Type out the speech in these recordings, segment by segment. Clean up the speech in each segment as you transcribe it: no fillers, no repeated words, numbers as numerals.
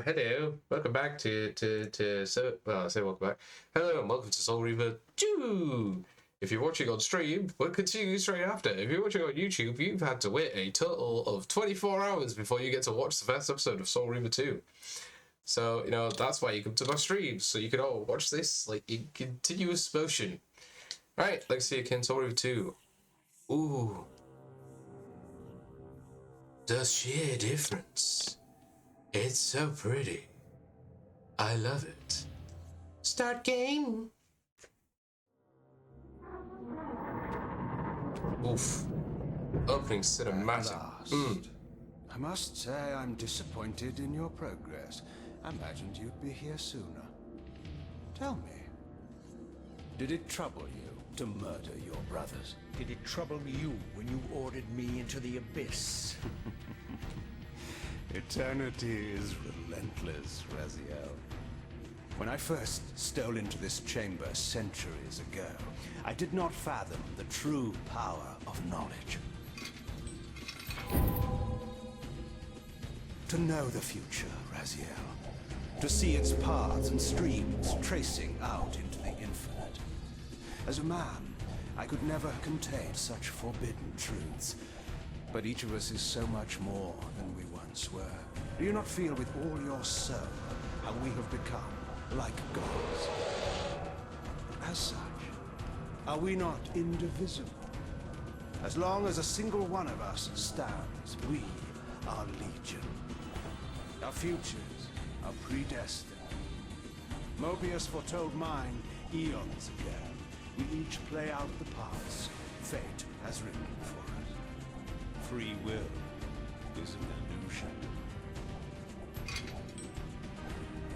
Hello, welcome back I say welcome back. Hello, and welcome to Soul Reaver 2. If you're watching on stream, we'll continue straight after. If you're watching on YouTube, you've had to wait a total of 24 hours before you get to watch the first episode of Soul Reaver 2. So, that's why you come to my streams, so you can all watch this, like, in continuous motion. Alright, Legacy of Kain, Soul Reaver 2. Ooh. The sheer difference. It's so pretty. I love it. Start game. Oof. Opening cinematic. I must say I'm disappointed in your progress. I imagined you'd be here sooner. Tell me, did it trouble you to murder your brothers? Did it trouble you when you ordered me into the abyss? Eternity is relentless, Raziel. When I first stole into this chamber centuries ago, I did not fathom the true power of knowledge. To know the future, Raziel. To see its paths and streams tracing out into the infinite. As a man, I could never contain such forbidden truths. But each of us is so much more than we once were. Do you not feel with all your soul how we have become like gods? As such, are we not indivisible? As long as a single one of us stands, we are legion. Our futures are predestined. Mobius foretold mine eons ago. We each play out the parts fate has written for us. Free will is an illusion.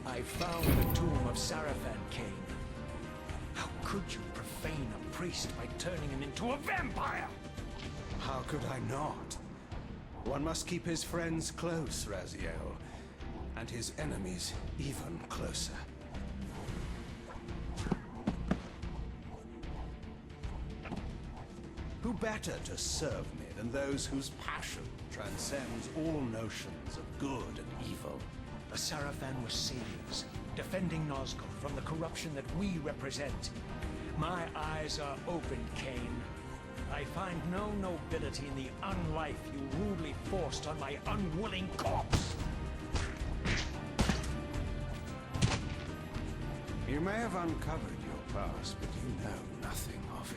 I found the tomb of Sarafan, Kain. How could you profane a priest by turning him into a vampire? How could I not? One must keep his friends close, Raziel, and his enemies even closer. Who better to serve me than those whose passion transcends all notions of good and evil? The Sarafan were saviors, defending Nazgul from the corruption that we represent. My eyes are opened, Kain. I find no nobility in the unlife you rudely forced on my unwilling corpse. You may have uncovered your past, but you know nothing of it.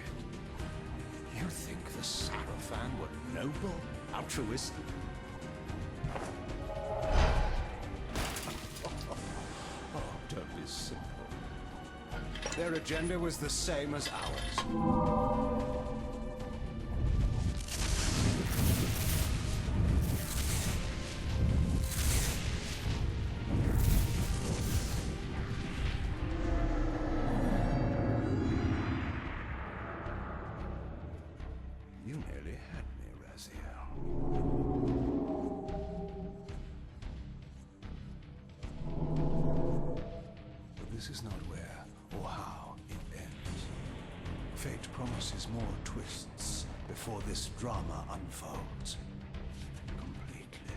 You think the Sarafan were noble, altruistic? Oh, don't be simple. Their agenda was the same as ours. You nearly had me, Raziel. But this is not where or how it ends. Fate promises more twists before this drama unfolds completely.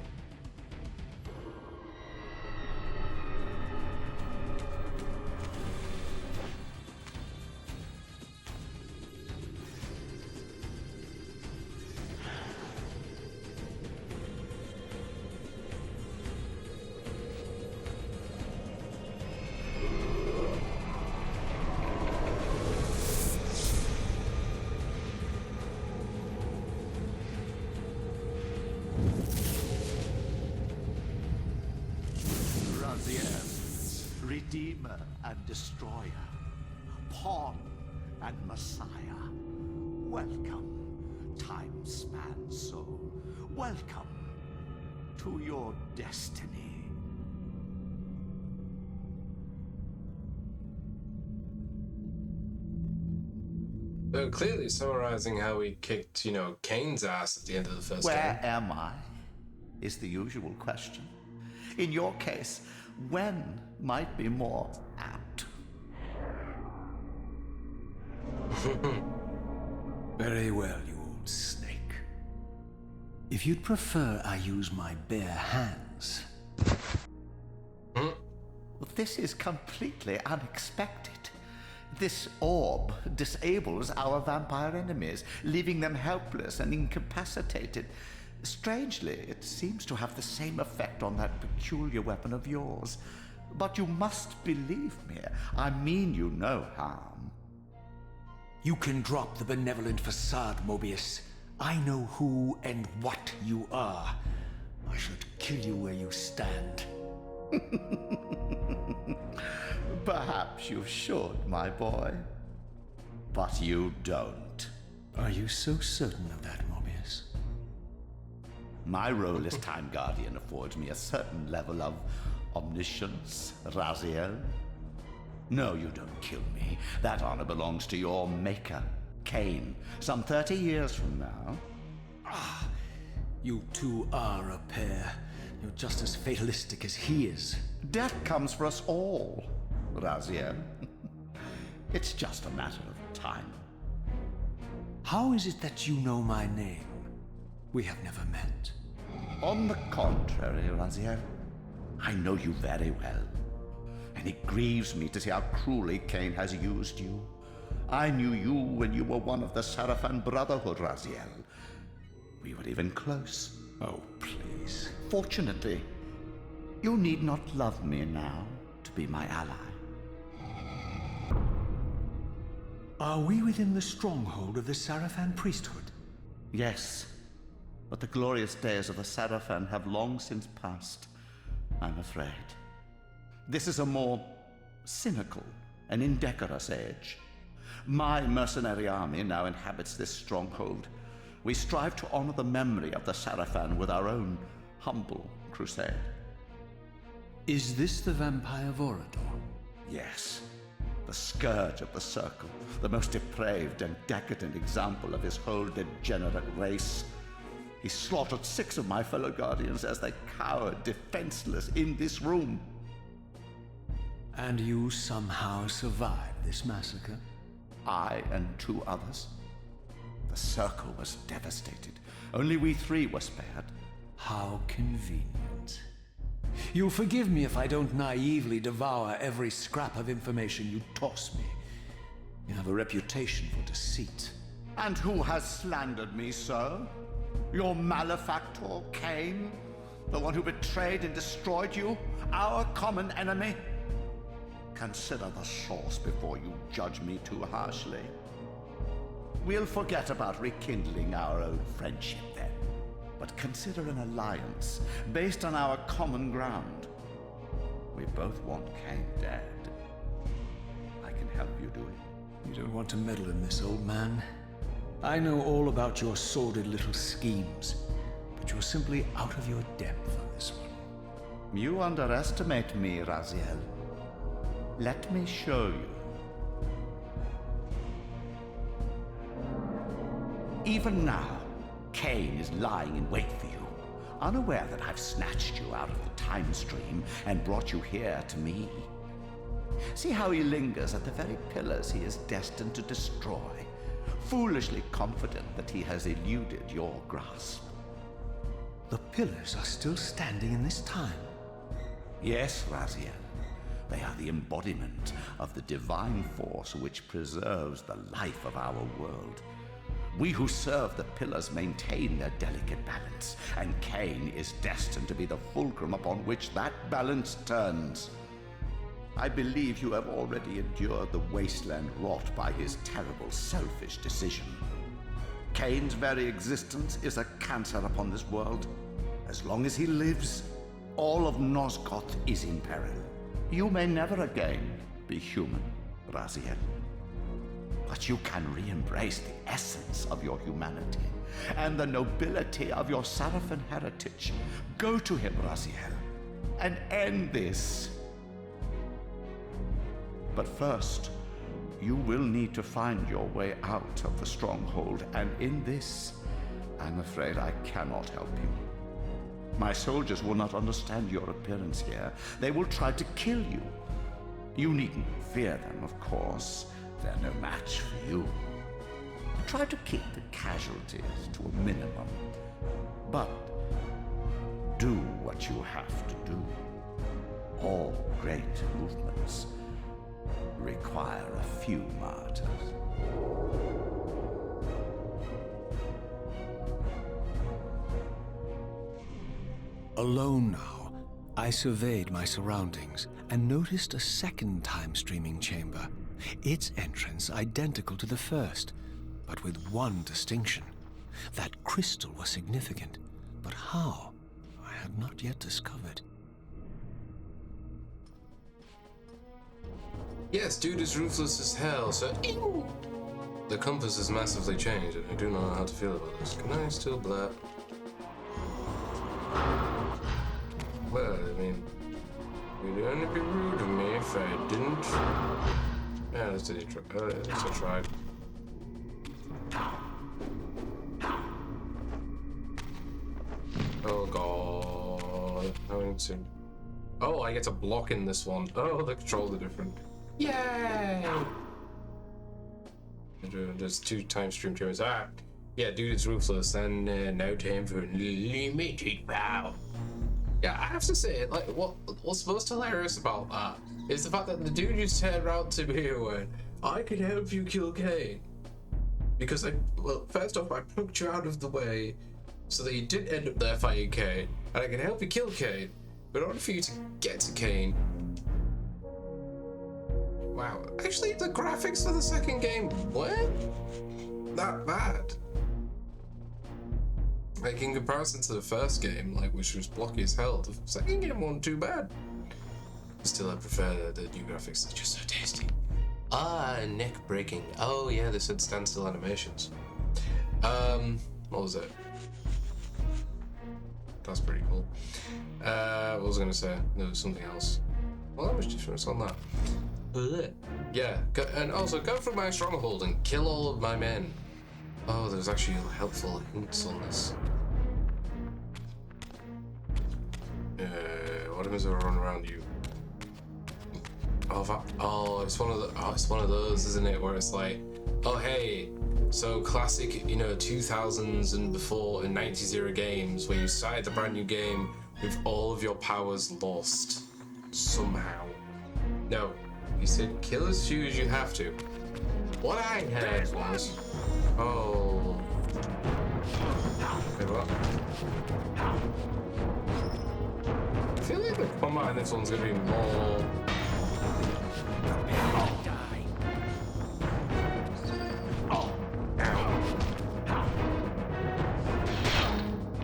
Raziel, Redeemer and Destroyer, Pawn and Messiah. Welcome, time-span soul. Welcome to your destiny. So clearly summarizing how we kicked, Kane's ass at the end of the first Where game. am I? Is the usual question. In your case, when might be more apt. Very well, you old snake. If you'd prefer I use my bare hands, This is completely unexpected. This orb disables our vampire enemies, leaving them helpless and incapacitated. Strangely, it seems to have the same effect on that peculiar weapon of yours. But you must believe me. I mean you no harm. You can drop the benevolent facade, Mobius. I know who and what you are. I should kill you where you stand. Perhaps you should, my boy. But you don't. Are you so certain of that, Mobius? My role as Time Guardian affords me a certain level of omniscience, Raziel. No, you don't kill me. That honor belongs to your maker, Cain, some 30 years from now. Ah, you two are a pair. You're just as fatalistic as he is. Death comes for us all, Raziel. It's just a matter of time. How is it that you know my name? We have never met. On the contrary, Raziel, I know you very well. And it grieves me to see how cruelly Cain has used you. I knew you when you were one of the Sarafan Brotherhood, Raziel. We were even close. Oh, please. Fortunately, you need not love me now to be my ally. Are we within the stronghold of the Sarafan priesthood? Yes, but the glorious days of the Sarafan have long since passed, I'm afraid. This is a more cynical and indecorous age. My mercenary army now inhabits this stronghold. We strive to honor the memory of the Sarafan with our own humble crusade. Is this the vampire Vorador? Yes, the scourge of the Circle, the most depraved and decadent example of his whole degenerate race. He slaughtered 6 of my fellow Guardians as they cowered defenseless in this room. And you somehow survived this massacre? I and 2 others. The Circle was devastated. Only we 3 were spared. How convenient. You'll forgive me if I don't naively devour every scrap of information you toss me. You have a reputation for deceit. And who has slandered me so? Your malefactor, Cain? The one who betrayed and destroyed you? Our common enemy? Consider the source before you judge me too harshly. We'll forget about rekindling our old friendship then, but consider an alliance based on our common ground. We both want Cain dead. I can help you do it. You don't want to meddle in this, old man. I know all about your sordid little schemes, but you're simply out of your depth on this one. You underestimate me, Raziel. Let me show you. Even now, Cain is lying in wait for you, unaware that I've snatched you out of the time stream and brought you here to me. See how he lingers at the very pillars he is destined to destroy, foolishly confident that he has eluded your grasp. The pillars are still standing in this time. Yes, Raziel. They are the embodiment of the divine force which preserves the life of our world. We who serve the pillars maintain their delicate balance, and Cain is destined to be the fulcrum upon which that balance turns. I believe you have already endured the wasteland wrought by his terrible, selfish decision. Cain's very existence is a cancer upon this world. As long as he lives, all of Nosgoth is in peril. You may never again be human, Raziel. But you can re-embrace the essence of your humanity and the nobility of your Sarafan heritage. Go to him, Raziel, and end this. But first, you will need to find your way out of the stronghold, and in this, I'm afraid I cannot help you. My soldiers will not understand your appearance here. They will try to kill you. You needn't fear them, of course. They're no match for you. Try to keep the casualties to a minimum. But do what you have to do. all great movements require a few martyrs. Alone now, I surveyed my surroundings and noticed a second time-streaming chamber. Its entrance identical to the first, but with one distinction. That crystal was significant, but how? I had not yet discovered. Yes, dude is ruthless as hell, so the compass has massively changed, and I do not know how to feel about this. Can I still blab? Well, I mean, you'd only be rude to me if I didn't. Yeah, let's do it. At least I tried. Oh god. Oh, I get to block in this one. Oh, the controls are different. Yay! There's 2 time stream chambers. Ah, yeah, dude, it's ruthless, and no time for limited power. Yeah, I have to say, like, what's most hilarious about that is the fact that the dude just turned around to me and went, "I can help you kill Kane," because first off, I plucked you out of the way so that you didn't end up there fighting Kane, and I can help you kill Kane. But in order for you to get to Kane, wow, actually, the graphics for the second game weren't that bad. Like, in comparison to the first game, like, which was blocky as hell, the second game wasn't too bad. Still, I prefer the new graphics. They're just so tasty. Ah, neck breaking. Oh yeah, they said standstill animations. What was it? That's pretty cool. What was I gonna say? There was something else. Well, that was difference on that. Yeah, and also go for my stronghold and kill all of my men. Oh, there's actually helpful hints on this. What happens if I run around you? It's one of those, isn't it? Where it's like, oh hey, so classic, 2000s and before and 90s era games where you started the brand new game with all of your powers lost somehow. No, you said kill as few as you have to. What I heard was, oh, wait, what? I feel like the combat in this one's gonna be more.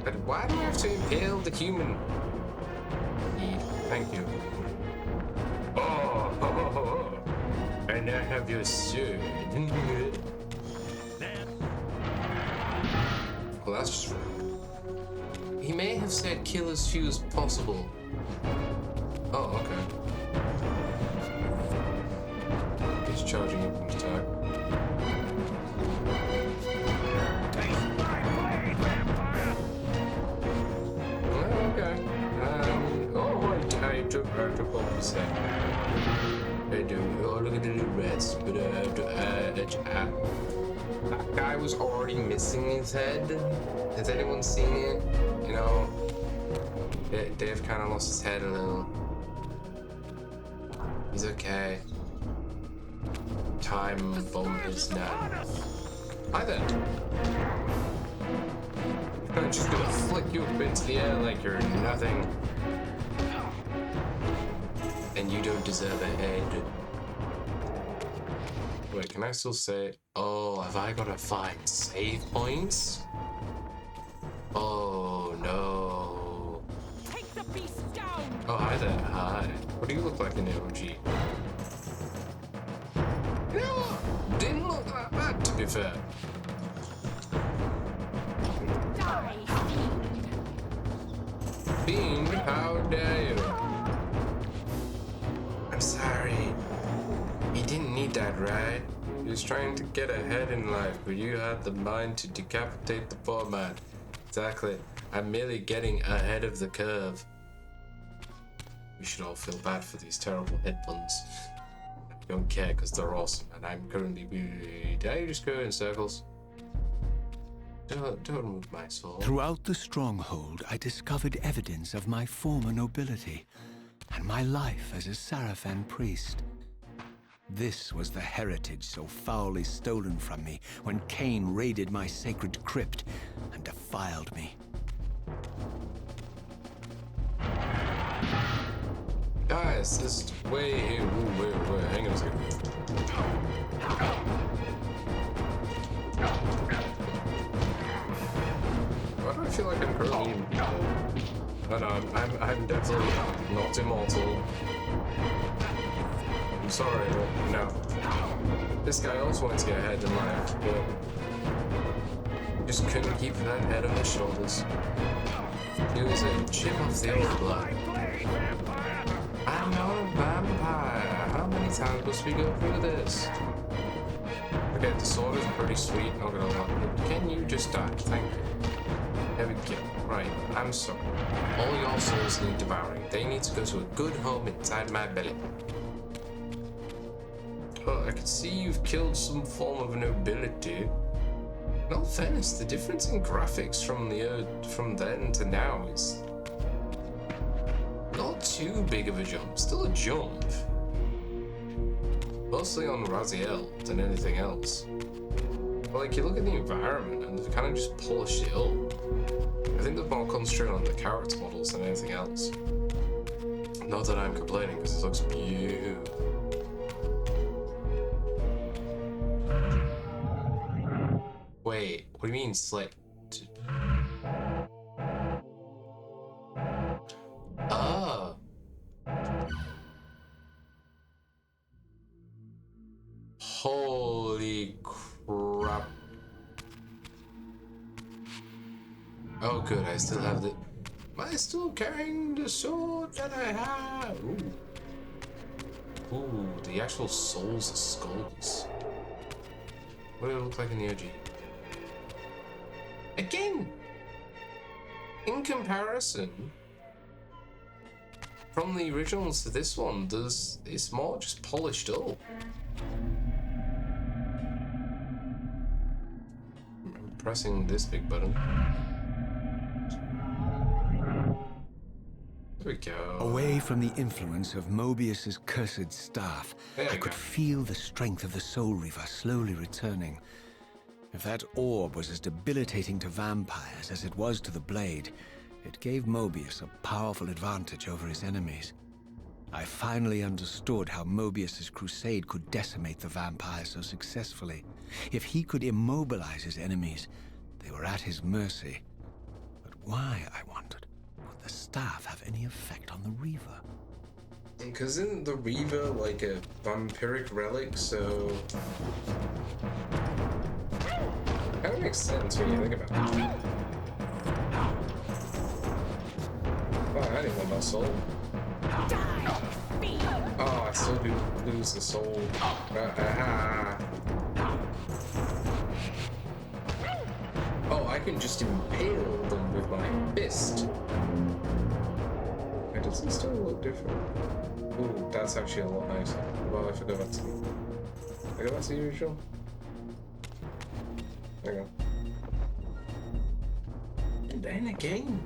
But why do you have to impale the human? Thank you. Oh, and I have your sword. Well, that's just rude. He may have said kill as few as possible. Oh, okay. He's charging up from attack. Okay. I took off his head. I do. Oh, look at the little rats. But that guy was already missing his head. Has anyone seen it? Dave kind of lost his head a little. He's okay. Time bomb is now. Hi there. I'm just gonna flick you up into the air like you're nothing. And you don't deserve a head. Wait, can I still say? Oh, have I gotta find save points? Oh no. Take the beast down. Oh, hi there. Hi. What do you look like in the OG? You know what? Didn't look that bad, to be fair. Die, fiend. Fiend, how dare you? I'm sorry. He didn't need that, right? He was trying to get ahead in life, but you had the mind to decapitate the poor man. Exactly. I'm merely getting ahead of the curve. We should all feel bad for these terrible head puns. I don't care because they're awesome, and I'm currently. Did I just go in circles? Don't move my soul. Throughout the stronghold, I discovered evidence of my former nobility. and my life as a Sarafan priest. This was the heritage so foully stolen from me when Cain raided my sacred crypt and defiled me. Guys, this is way. Ooh, wait, hang on a second. Why do I feel like I'm currently? No, I'm definitely not immortal. I'm sorry, but no. This guy also wanted to get ahead in life, but just couldn't keep that head on his shoulders. He was a chip off the old block. I'm not a vampire. How many times must we go through this? Okay, the sword is pretty sweet, not gonna lie. Can you just die? Thank you. There we go. Right, I'm sorry. All your souls need devouring. They need to go to a good home inside my belly. Oh, I can see you've killed some form of nobility. In all fairness, the difference in graphics from then to now is not too big of a jump. Still a jump. Mostly on Raziel than anything else. But like, you look at the environment and they've kind of just polished it up. I think they're more concentrated on the character models than anything else. Not that I'm complaining, because it looks beautiful. Wait, what do you mean slick? Ah. Holy crap. Oh good, I still have the... Am I still carrying the sword that I have? Ooh. Ooh, the actual souls of skulls. What do it look like in the OG? Again, in comparison, from the originals to this one, it's more just polished up. I'm pressing this big button. There we go. Away from the influence of Mobius's cursed staff, I could feel the strength of the Soul Reaver slowly returning. If that orb was as debilitating to vampires as it was to the blade, it gave Mobius a powerful advantage over his enemies. I finally understood how Mobius's crusade could decimate the vampires so successfully. If he could immobilize his enemies, they were at his mercy. But why, I wondered, would the staff have any effect on the Reaver? Because isn't the Reaver like a vampiric relic, so... Kind of makes sense when you think about it. Oh, I didn't want my soul. Oh, I still do lose the soul. Oh, I can just impale them with my fist. Wait, does it still look different? Ooh, that's actually a lot nicer. Well, I forgot about to... I go back to the usual. There you go. And then again,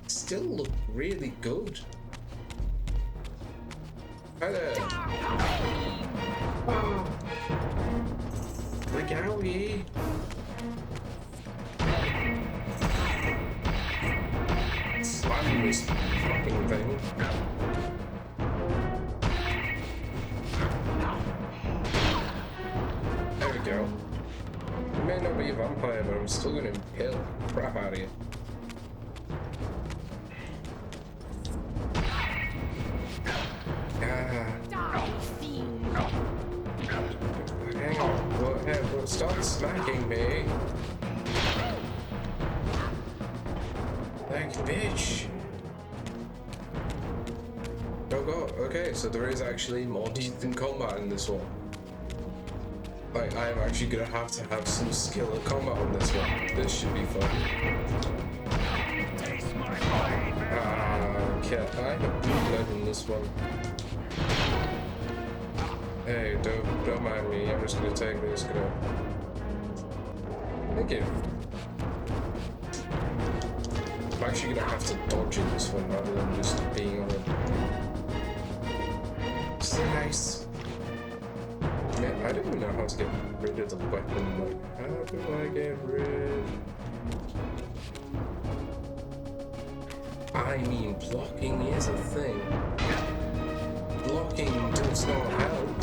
still look really good. Hi there. Oh. Like owie. Slam this fucking thing. There we go. You may not be a vampire, but I'm still gonna impale the crap out of you. Hang on, stop smacking me. Like, bitch. Oh god, okay, so there is actually more teeth in combat in this one. Like, I'm actually gonna have to have some skill at combat on this one. This should be fun. Okay, I have blue blood in this one. Hey, don't mind me. I'm just gonna take this. Thank you. I'm actually gonna have to dodge in this one rather than just being on it. Nice. Man, I don't even know how to get rid of the weapon. Like, how do I get rid? I mean, blocking is a thing. Blocking does not help.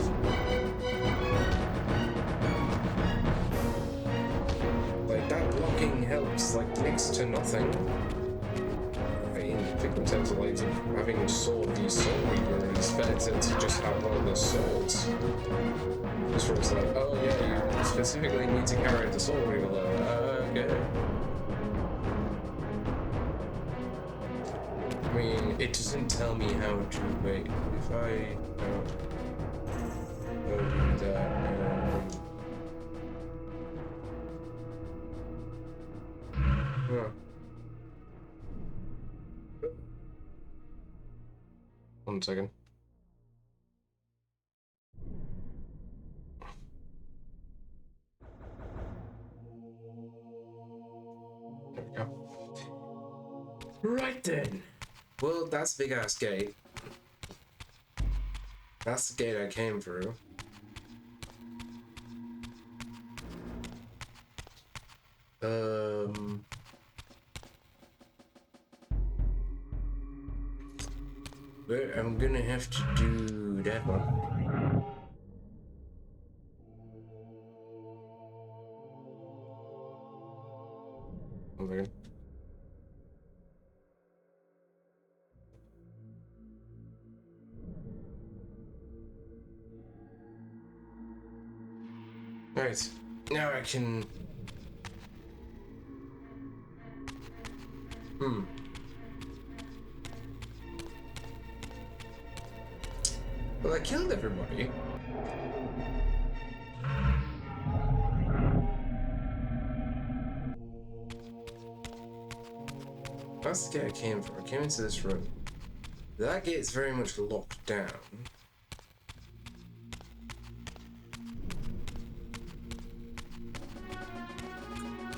Like, that blocking helps, like, next to nothing. I mean, I think in terms of, like, having a sword, the Soul Reaper is better to just have one of the swords. Just where it's like, oh yeah, you specifically need to carry the Soul Reaper though. Okay. I mean, it doesn't tell me how to wait. If I do that, huh. One second. There we go. Right then. Well, that's a big ass gate. That's the gate I came through. But I'm gonna have to do that one. One second. Alright, now I can... Well, I killed everybody. That's the gate I came for. I came into this room. That gate's very much locked down.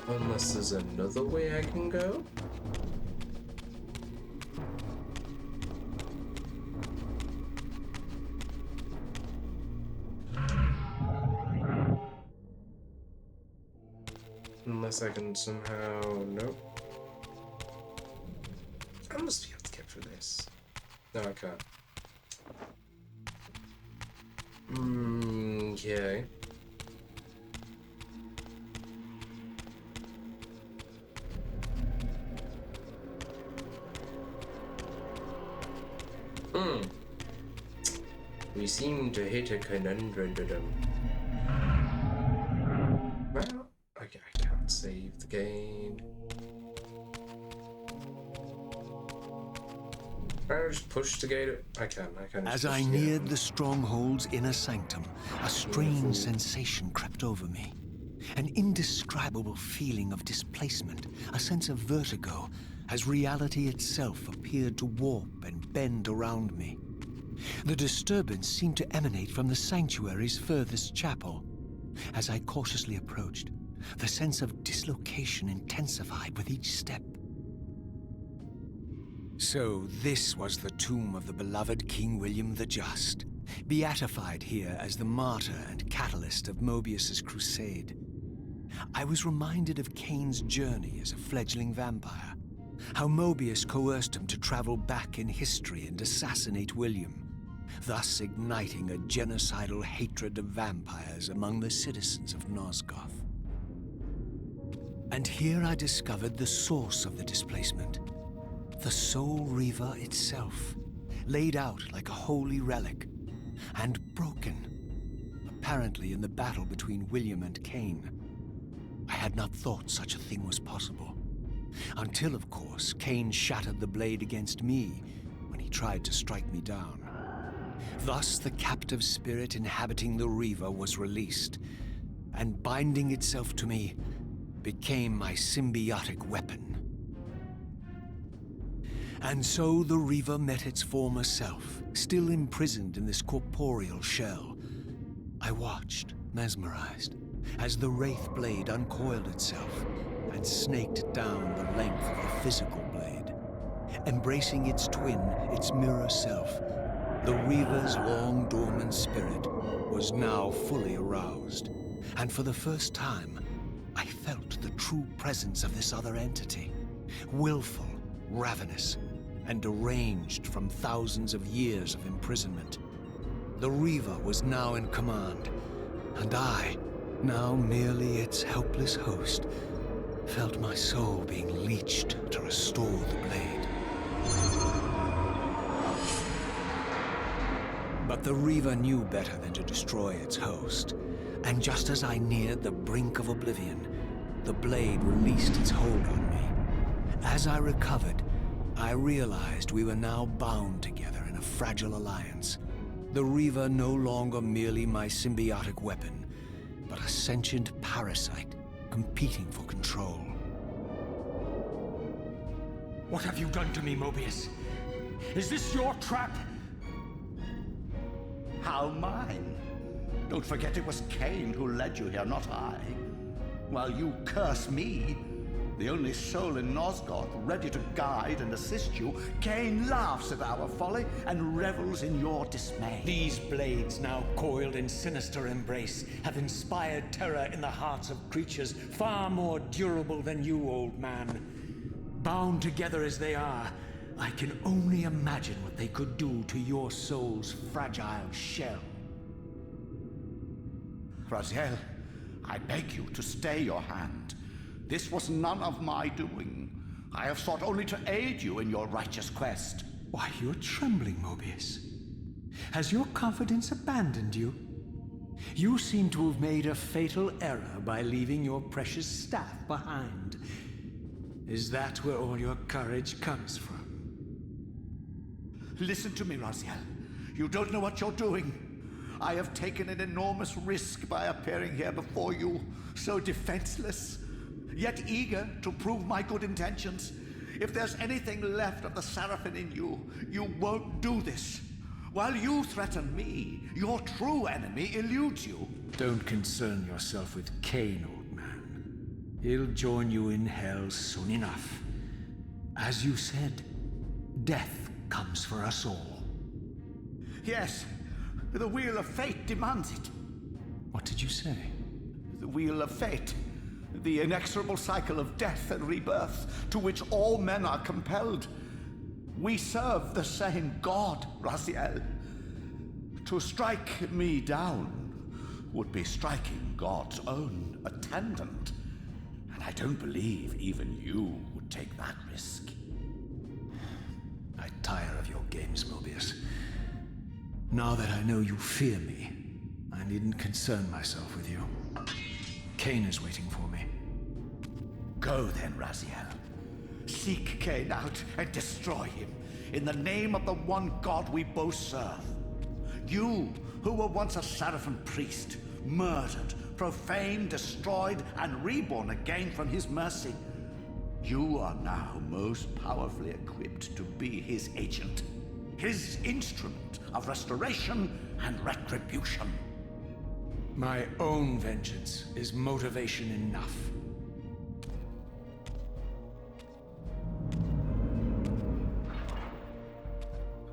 Unless there's another way I can go? Unless I can somehow... Nope. I must be able to get through this. No, I can't. Okay. We seem to hit a conundrum. Well, okay, I can't save the game. Can I just push the gate? I can. As I neared the stronghold's inner sanctum, a strange sensation crept over me. An indescribable feeling of displacement, a sense of vertigo, as reality itself appeared to warp and bend around me. The disturbance seemed to emanate from the sanctuary's furthest chapel. As I cautiously approached, the sense of dislocation intensified with each step. So this was the tomb of the beloved King William the Just, beatified here as the martyr and catalyst of Mobius's crusade. I was reminded of Kane's journey as a fledgling vampire, how Mobius coerced him to travel back in history and assassinate William, thus igniting a genocidal hatred of vampires among the citizens of Nosgoth. And here I discovered the source of the displacement. The Soul Reaver itself, laid out like a holy relic, and broken, apparently in the battle between William and Kane. I had not thought such a thing was possible, until, of course, Kane shattered the blade against me when he tried to strike me down. Thus, the captive spirit inhabiting the Reaver was released, and binding itself to me became my symbiotic weapon. And so the Reaver met its former self, still imprisoned in this corporeal shell. I watched, mesmerized, as the Wraith blade uncoiled itself and snaked down the length of the physical blade, embracing its twin, its mirror self, The Reaver's long dormant spirit was now fully aroused, and for the first time, I felt the true presence of this other entity. Willful, ravenous, and deranged from thousands of years of imprisonment. The Reaver was now in command, and I, now merely its helpless host, felt my soul being leached to restore the blade. But the Reaver knew better than to destroy its host, and just as I neared the brink of oblivion, the blade released its hold on me. As I recovered, I realized we were now bound together in a fragile alliance. The Reaver no longer merely my symbiotic weapon, but a sentient parasite competing for control. What have you done to me, Mobius? Is this your trap? How mine? Don't forget it was Cain who led you here, not I. While you curse me, the only soul in Nosgoth ready to guide and assist you, Cain laughs at our folly and revels in your dismay. These blades, now coiled in sinister embrace, have inspired terror in the hearts of creatures far more durable than you, old man. Bound together as they are, I can only imagine what they could do to your soul's fragile shell. Raziel, I beg you to stay your hand. This was none of my doing. I have sought only to aid you in your righteous quest. Why, you're trembling, Mobius. Has your confidence abandoned you? You seem to have made a fatal error by leaving your precious staff behind. Is that where all your courage comes from? Listen to me, Raziel. You don't know what you're doing. I have taken an enormous risk by appearing here before you, so defenseless, yet eager to prove my good intentions. If there's anything left of the Seraphim in you, you won't do this. While you threaten me, your true enemy eludes you. Don't concern yourself with Cain, old man. He'll join you in hell soon enough. As you said, death comes for us all. Yes, the wheel of fate demands it. What did you say? The wheel of fate. The inexorable cycle of death and rebirth to which all men are compelled. We serve the same God, Raziel. To strike me down would be striking God's own attendant. And I don't believe even you would take that risk. I tire of your games, Mobius. Now that I know you fear me, I needn't concern myself with you. Cain is waiting for me. Go then, Raziel. Seek Cain out and destroy him in the name of the one God we both serve. You, who were once a Seraphim priest, murdered, profaned, destroyed, and reborn again from his mercy. You are now most powerfully equipped to be his agent, his instrument of restoration and retribution. My own vengeance is motivation enough.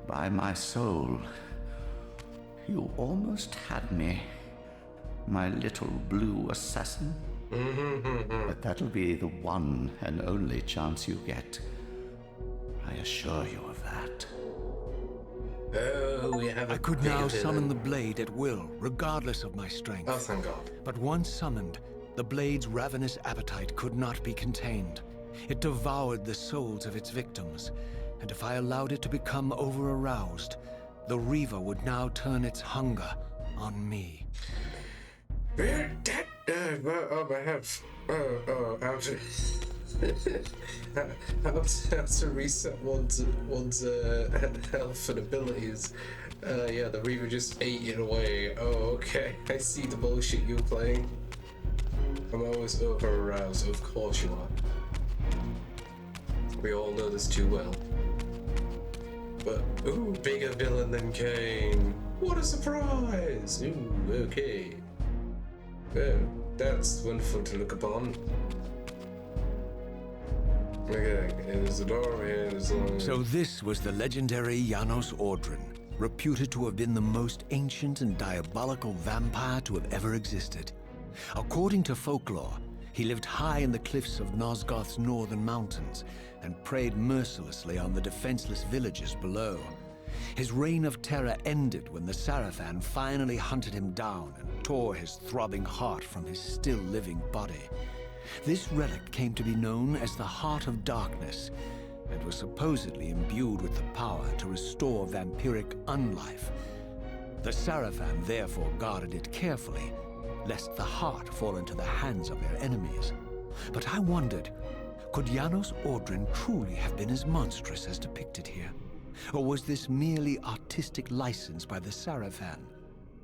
By my soul, you almost had me, my little blue assassin. But that'll be the one and only chance you get. I assure you of that. Oh, we have a I could big now villain. summon the blade at will, regardless of my strength. Oh, thank God. But once summoned, the blade's ravenous appetite could not be contained. It devoured the souls of its victims, and if I allowed it to become over-aroused, the Reaver would now turn its hunger on me. My head. How to reset one's health and abilities. Yeah, the Reaver just ate it away. Oh, okay. I see the bullshit you're playing. I'm always over-aroused. Of course you are. We all know this too well. But, ooh, bigger villain than Cain. What a surprise! Ooh, okay. Oh, that's wonderful to look upon. Okay, there's a door over here. So this was the legendary Janos Audrin, reputed to have been the most ancient and diabolical vampire to have ever existed. According to folklore, he lived high in the cliffs of Nosgoth's northern mountains and preyed mercilessly on the defenseless villages below. His reign of terror ended when the Sarafan finally hunted him down and tore his throbbing heart from his still-living body. This relic came to be known as the Heart of Darkness, and was supposedly imbued with the power to restore vampiric unlife. The Sarafan therefore guarded it carefully, lest the heart fall into the hands of their enemies. But I wondered, could Janos Audrin truly have been as monstrous as depicted here? Or was this merely artistic license by the Sarafan,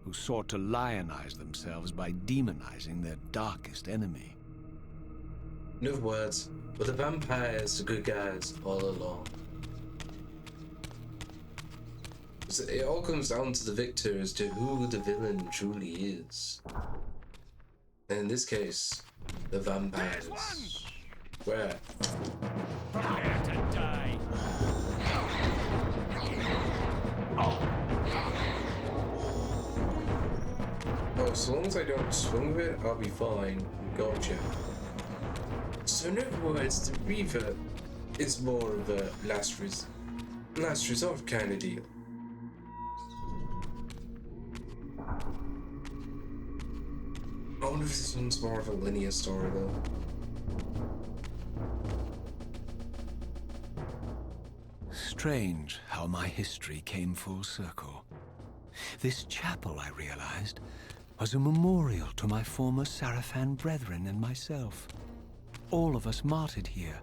who sought to lionize themselves by demonizing their darkest enemy? In other words, were the vampires the good guys all along? So it all comes down to the victor as to who the villain truly is. And in this case, the vampires. Where? Prepare to die! Oh, so long as I don't swing with it, I'll be fine. Gotcha. So in other words, the Reaver is more of a last resort kind of deal. I wonder if this one's more of a linear story though. Strange how my history came full circle. This chapel, I realized, was a memorial to my former Sarafan brethren and myself. All of us martyred here,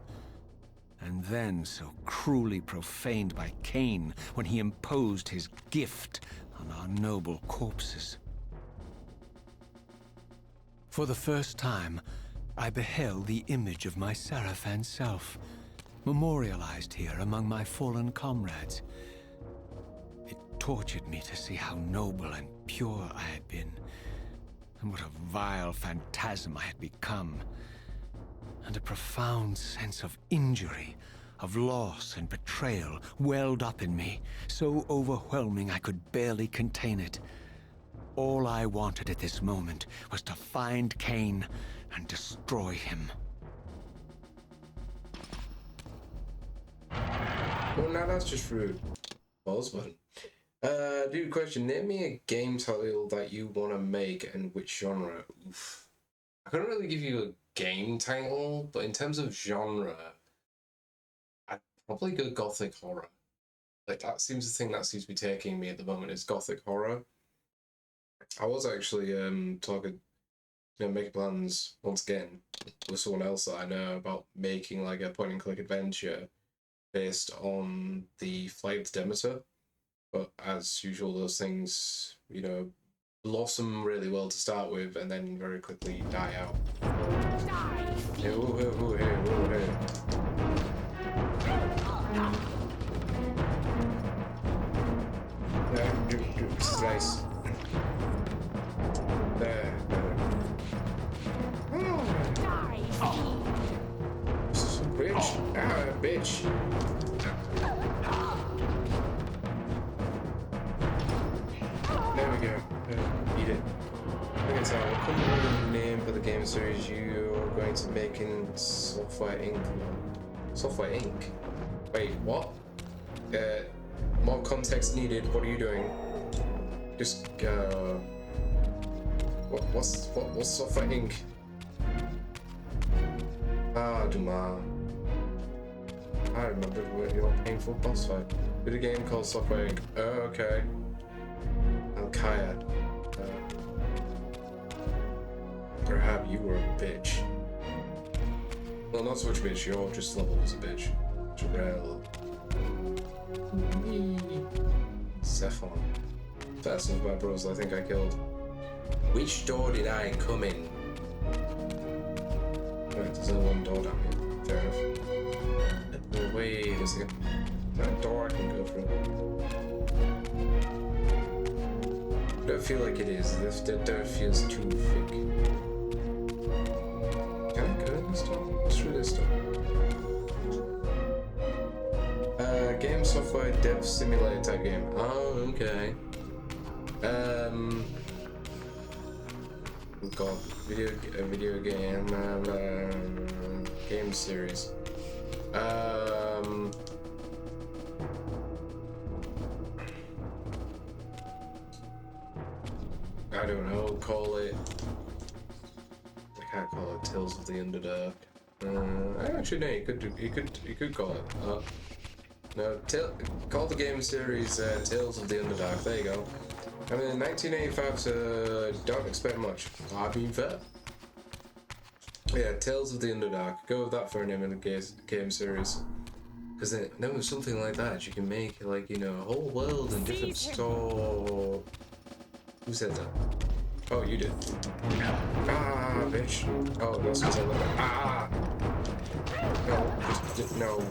and then so cruelly profaned by Cain when he imposed his gift on our noble corpses. For the first time, I beheld the image of my Sarafan self, memorialized here among my fallen comrades. It tortured me to see how noble and pure I had been, and what a vile phantasm I had become. And a profound sense of injury, of loss and betrayal welled up in me, so overwhelming I could barely contain it. All I wanted at this moment was to find Cain and destroy him. Well, now that's just rude. Balls button. Dude, question. Name me a game title that you want to make and which genre. Oof. I couldn't really give you a game title, but in terms of genre, I'd probably go gothic horror. Like, that seems the thing that seems to be taking me at the moment is gothic horror. I was actually talking, making plans once again with someone else that I know about making like a point and click adventure based on the Flight of the Demeter. But as usual, those things, blossom really well to start with and then very quickly die out. Hey, whoa, hey, whoa, hey, whoa, hey. This is nice. There. This is a bitch. Bitch. There we go. Eat it. Okay, so what could be the name for the game series you are going to make in Software Inc? Software Inc? Wait, what? More context needed. What are you doing? Just what's Software Inc? Ah, Dumas. I remember your painful boss fight. Did a game called Software Inc. Oh, okay. Alkaya. Perhaps you were a bitch. Well, not so much bitch, you're just leveled as a bitch. Jarrell. Zephon. That's one of my bros I think I killed. Which door did I come in? Right, there's only one door down here. Fair enough. Wait a second. That door I can go through. I don't feel like it is. This door feels too thick. Can I go in this door? Through this door. Game software sci-fi dev simulator type game. Oh, okay. We've got video game game series. I don't know. Call it. I can't call it Tales of the Underdark. Actually, no. You could call it. No. Call the game series Tales of the Underdark. There you go. I mean, 1985, so don't expect much. I've been fair. Yeah, Tales of the Underdark. Go with that for a name in the game series. Because then, with something like that, you can make, like, you know, a whole world and different store. Who said that? Oh, you did. Ah, bitch. Oh, that's because I love it. Ah! No, just, no.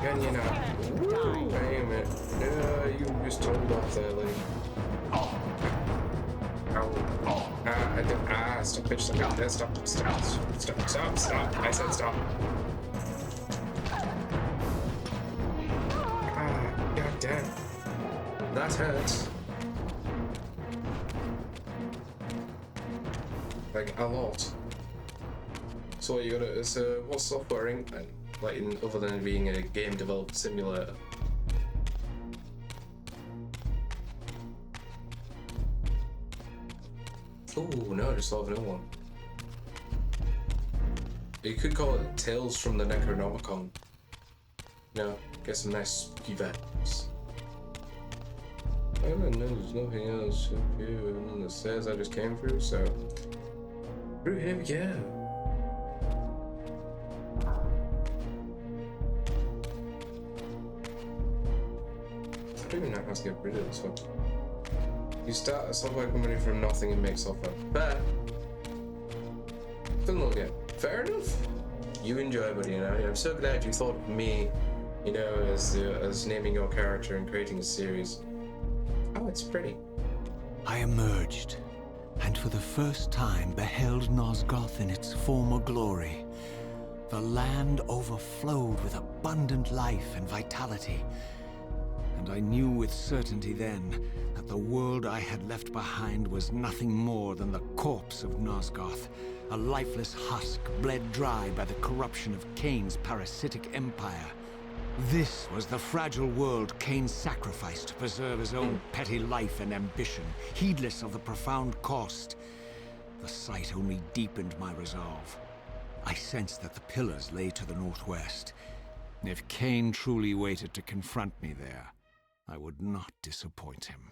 Can you not? Woo, damn it. No, you just told off there, lady. Ow. Stop, bitch, stop. I said stop. God damn. That hurts. Like, a lot. So what you gotta, so what's software in, like, other than being a game developed simulator? Ooh, no, I just thought of another one. You could call it Tales from the Necronomicon. You know, get some nice spooky vibes. I don't know, there's nothing else up here than the stairs I just came through, so... Through here we go. I don't even know how to get rid of this one. You start a software company from nothing and make software. Fair. Fun little game. Fair enough. You enjoy, buddy, you know. I'm so glad you thought of me, you know, as naming your character and creating a series. Oh, it's pretty. I emerged, and for the first time beheld Nosgoth in its former glory. The land overflowed with abundant life and vitality, and I knew with certainty then that the world I had left behind was nothing more than the corpse of Nosgoth, a lifeless husk bled dry by the corruption of Kain's parasitic empire. This was the fragile world Kain sacrificed to preserve his own petty life and ambition, heedless of the profound cost. The sight only deepened my resolve. I sensed that the pillars lay to the northwest. If Kain truly waited to confront me there, I would not disappoint him.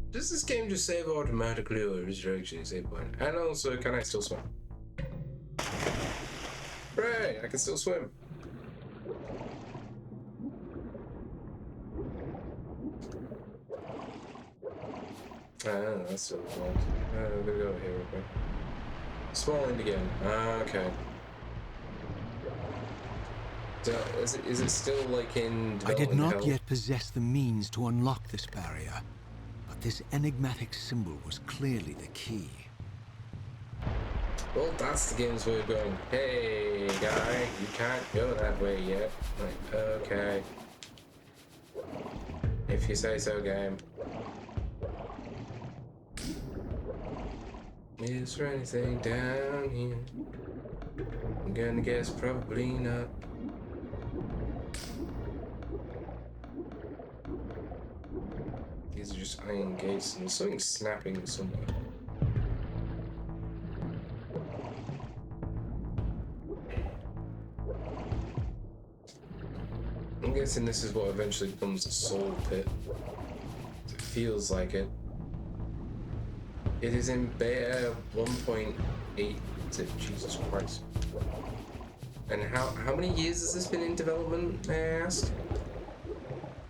Does this game just save automatically, or is there actually a save point? And also, can I still swim? Hooray! I can still swim. That's still cool. I'm gonna go over here real quick. Small end again. Okay. So, is it still like in development I did not hell? yet possess the means to unlock this barrier, but this enigmatic symbol was clearly the key. Well, that's the game's way of going, hey, guy, you can't go that way yet. Like, okay. If you say so, game. Is there anything down here? I'm gonna guess probably not. These are just iron gates and there's something snapping somewhere. I'm guessing this is what eventually becomes a soul pit. It feels like it. It is in beta 1.8. Jesus Christ. And how many years has this been in development, may I ask?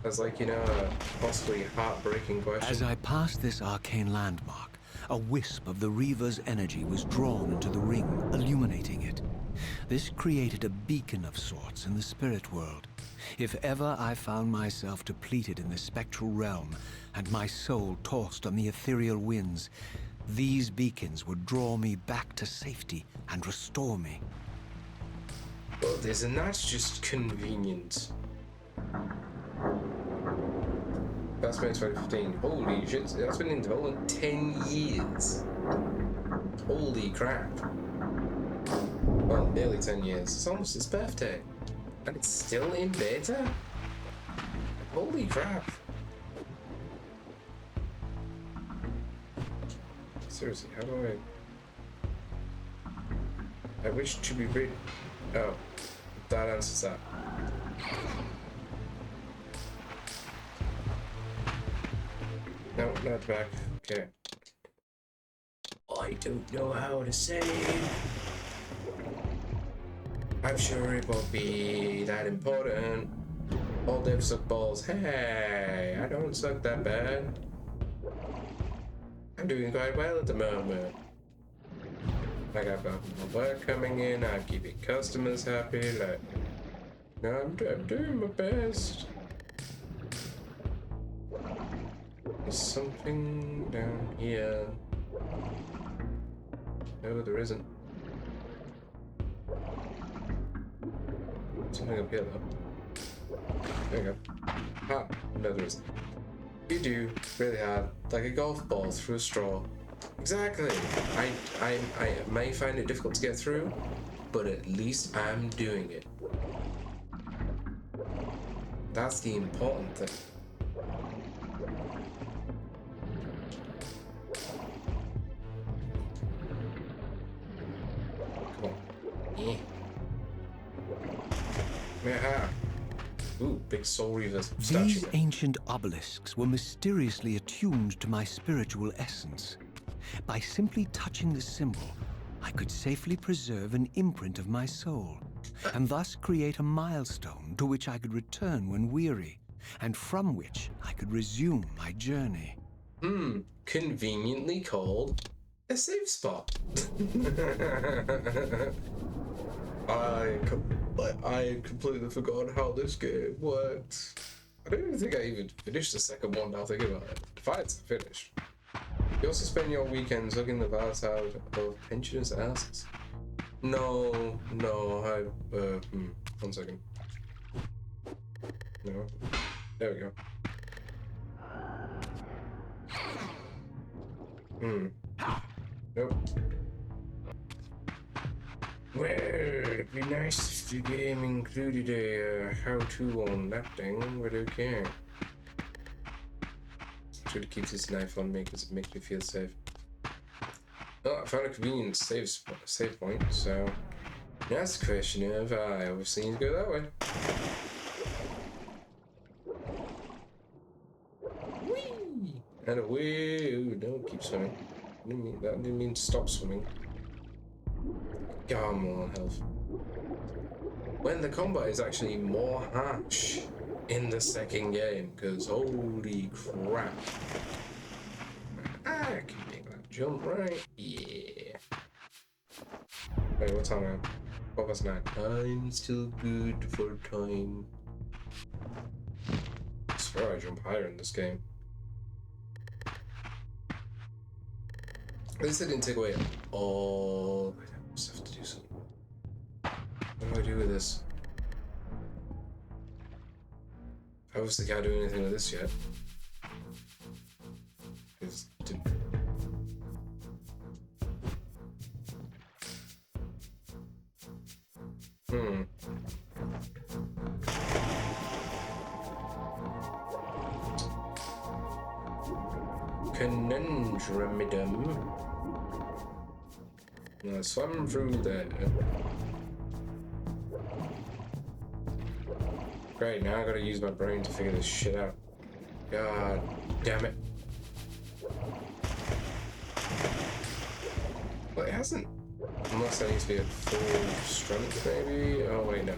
As like, you know, a possibly heartbreaking question. As I passed this arcane landmark, a wisp of the Reaver's energy was drawn into the ring, illuminating it. This created a beacon of sorts in the spirit world. If ever I found myself depleted in the spectral realm, and my soul tossed on the ethereal winds, these beacons would draw me back to safety and restore me. But isn't that just convenient? That's May 2015. Holy shit, that's been in development 10 years. Holy crap. Well, nearly 10 years. It's almost its birthday. And it's still in beta? Holy crap. Seriously, how do I wish to be read. Oh, that answers that. No, not back. Okay. I don't know how to save. I'm sure it won't be that important. All devs suck balls. Hey, I don't suck that bad. I'm doing quite well at the moment. Like I've got more work coming in, I'm keeping customers happy, like, I'm doing my best. There's something down here. No, there isn't. Something up here though. There you go. Ah, no there isn't. You do, really hard, like a golf ball through a straw. Exactly. I may find it difficult to get through, but at least I'm doing it. That's the important thing. Come on. Yeah. Yeah. Ooh, big Soul Reaver statue. These ancient obelisks were mysteriously attuned to my spiritual essence. By simply touching the symbol, I could safely preserve an imprint of my soul, and thus create a milestone to which I could return when weary, and from which I could resume my journey. Conveniently called a safe spot. I completely forgot how this game works. I don't even think I even finished the second one now thinking about it. Defiance finished. You also spend your weekends looking the vast out of pensioners' asses. No, one second. No. There we go. Nope. Well, it'd be nice if the game included a how-to on that thing, but okay. Should keep this knife on me because it makes me feel safe. Oh, I found a convenient save point, so that's the question of I obviously need to go that way. Whee! And away! Ooh, don't keep swimming. That didn't mean stop swimming. Come on, health. When the combat is actually more harsh in the second game, because holy crap. I can make that jump, right? Yeah. Wait, what time am I? 9. I'm still good for time. I swear I jump higher in this game. At least I didn't take away all. I just have to do something. What do I do with this? I obviously can't do anything with this yet. Conundrumidum. Now swim through there. Great, now I gotta use my brain to figure this shit out. God damn it. Well, it hasn't. Unless I need to be at full strength, maybe? Oh, wait, no.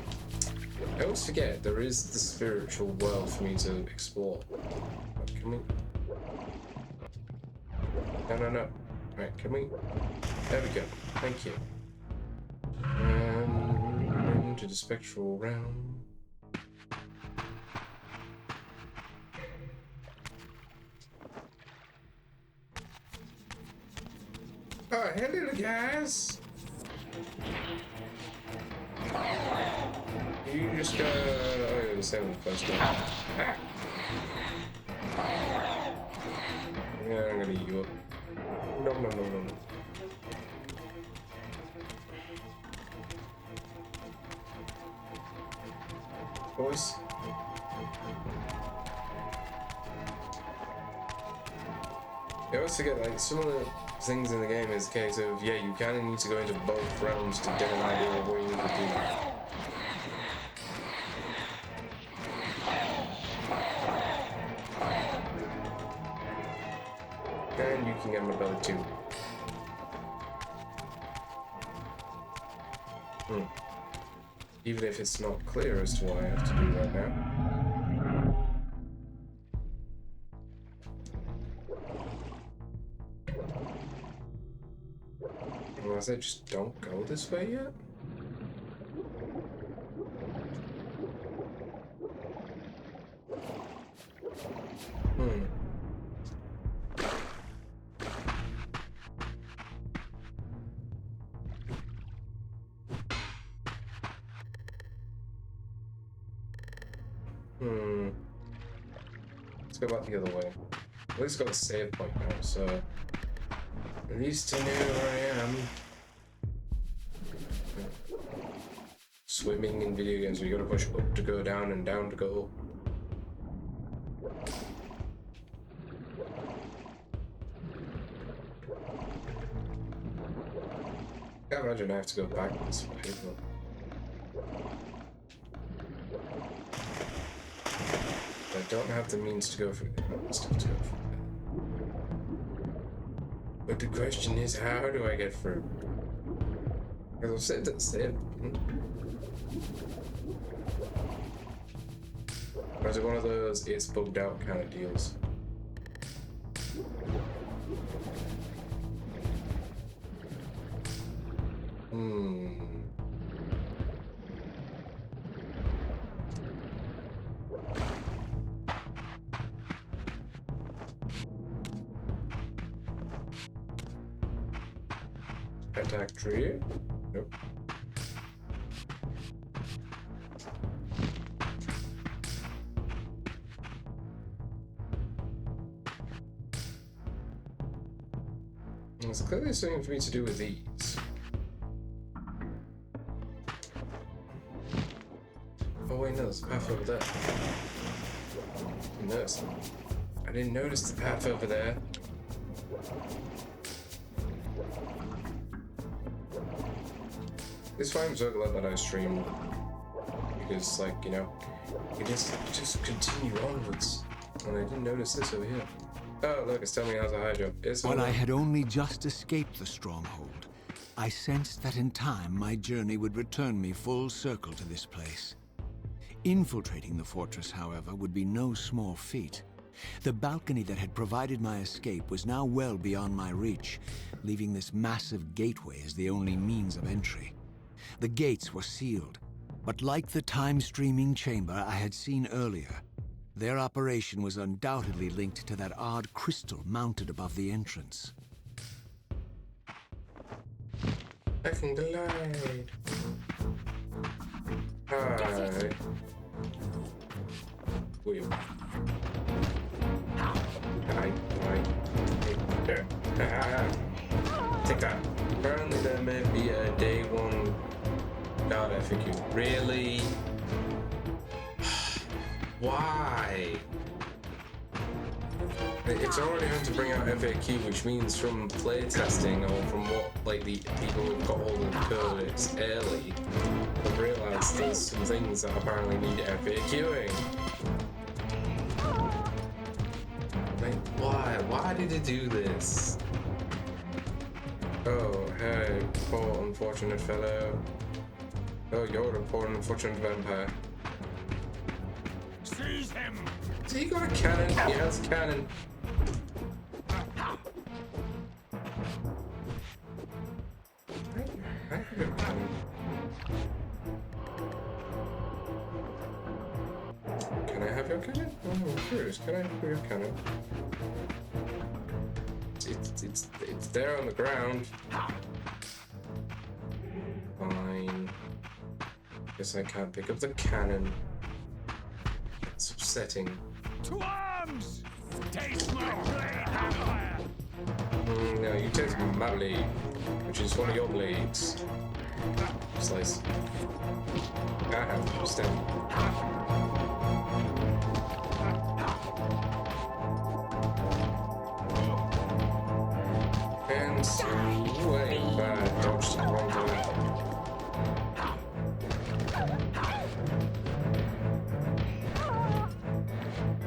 I always forget there is the spiritual world for me to explore. Can we? No. Right, can we? There we go. Thank you. And into the spectral realm. Oh, hello, guys. You just go. Oh, you're the same as the first one. Ah. Yeah, I'm gonna eat you up. No, no, no, no, no. Boys. You always forget, like, some of the things in the game is a case of, yeah, you kind of need to go into both realms to get an idea of what you need to do. And you can get my belly too. Even if it's not clear as to why I have to do that now. Unless I just don't go this way yet? Let's go back the other way. At least got a save point now, so at least I know where I am. Swimming in video games, where you gotta push up to go down and down to go up. Can't imagine I have to go back this way, but I don't have the means to go for stuff to go for. But the question is, how do I get through? Because I've saved it, saved. Or is it one of those it's bugged out kind of deals? Attack tree? Nope. There's clearly something for me to do with these. Oh wait, no, there's a path over there. Notice. I didn't notice the path over there. It's fine, I'm so glad that I streamed. Because, like, you know, it just continue onwards. And I didn't notice this over here. Oh, look, it's telling me how's a high jump. While I had only just escaped the stronghold, I sensed that in time my journey would return me full circle to this place. Infiltrating the fortress, however, would be no small feat. The balcony that had provided my escape was now well beyond my reach, leaving this massive gateway as the only means of entry. The gates were sealed, but like the time-streaming chamber I had seen earlier, their operation was undoubtedly linked to that odd crystal mounted above the entrance. I can glide. Hi. Wait. Hi. Take that. Apparently there may be a day one. God, I think you really. Why? It's already going to bring out FAQ, which means from playtesting or from what like the people who've got all the code, it's early. I've realised there's some things that apparently need FAQing. Like why? Why did it do this? Oh, hey, poor unfortunate fellow. Oh, you're a poor unfortunate vampire. Seize him! So you got a cannon? He has a cannon. I have a cannon. Can I have your cannon? Oh, I'm curious. Can I have your cannon? It's there on the ground. Fine. Guess I can't pick up the cannon. It's upsetting. To arms! Taste my blade, vampire! No, you taste my blade, which is one of your blades. Slice. I have stand. And sway back. Dodged the wrong time.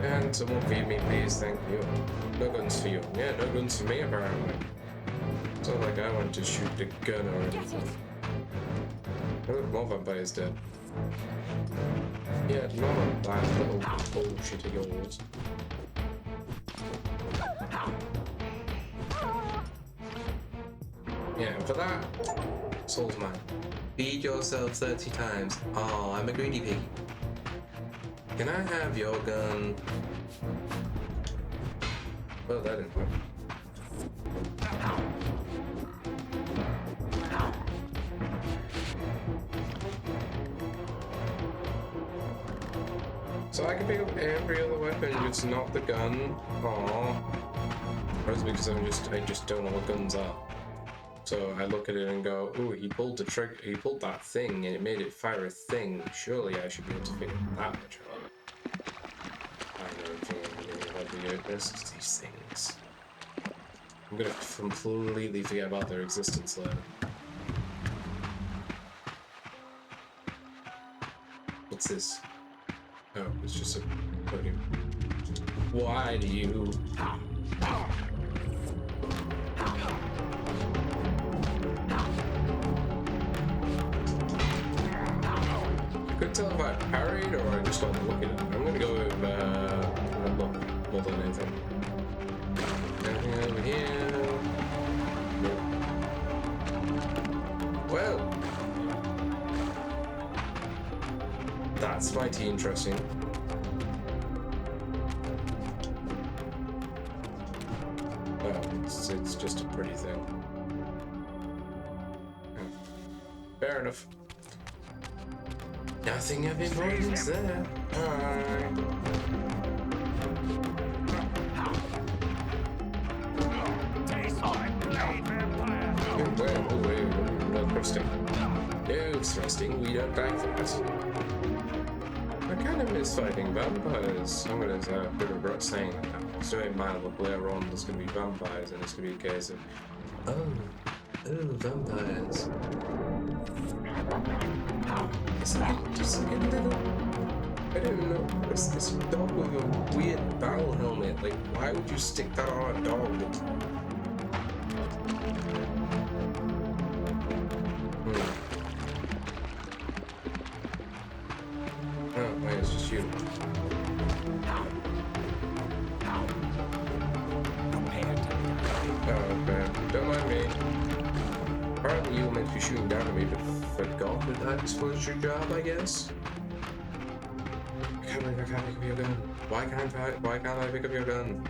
And someone feed me, please, thank you. No guns for you. Yeah, no guns for me, apparently. It's not like I want to shoot the gun or Get it! Oh, look, more vampires dead. Yeah, none of that little bullshit of yours. Yeah, for that, soul's mine. Feed yourself 30 times. Oh, I'm a greedy pig. Can I have your gun? Well, that didn't work. So I can pick up every other weapon, just not the gun. Aww. Probably because I just don't know what guns are. So I look at it and go, ooh, he pulled the trigger, he pulled that thing and it made it fire a thing. Surely I should be able to figure that much out. I know everything about the these things. I'm gonna completely forget about their existence later. What's this? Oh, it's just a podium. Why do you? I couldn't tell if I parried or I just started looking at it. I'm gonna go with look more than anything. Anything over here? Nope. Well, that's mighty interesting. Oh, it's just a pretty thing. Oh. Fair enough. Nothing of importance there. Alright. Taste my blade, vampire! Oh, wait, no thrusting. No thrusting, we don't like that. I kind of miss fighting vampires. I'm gonna regret saying that now. So in mind, look, later on there's gonna be vampires and it's gonna be a case of, oh, vampires. It's like just like a little, I don't know, it's this dog with a weird barrel helmet. Like, why would you stick that on a dog? Oh, wait, it's just you. Oh, okay. Don't mind me. Apparently you were meant to be shooting down at me, but forgot that was your job, I guess? I can't believe I can't pick up your gun. Why can't I pick up your gun?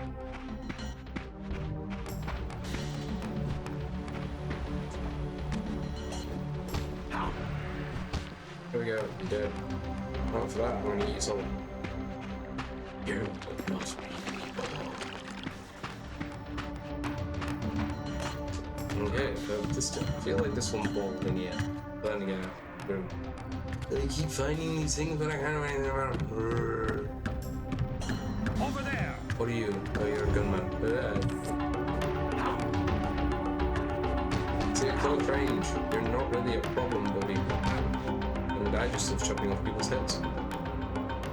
Here we go, you're dead. Not for that, I'm gonna eat your soul. You will not be okay, but I feel like this one's more linear. But then again, I keep finding these things, but I can't do anything about them. Over there! What are you? Oh, you're a gunman. See, at close range, you're not really a problem, buddy. And I just love chopping off people's heads.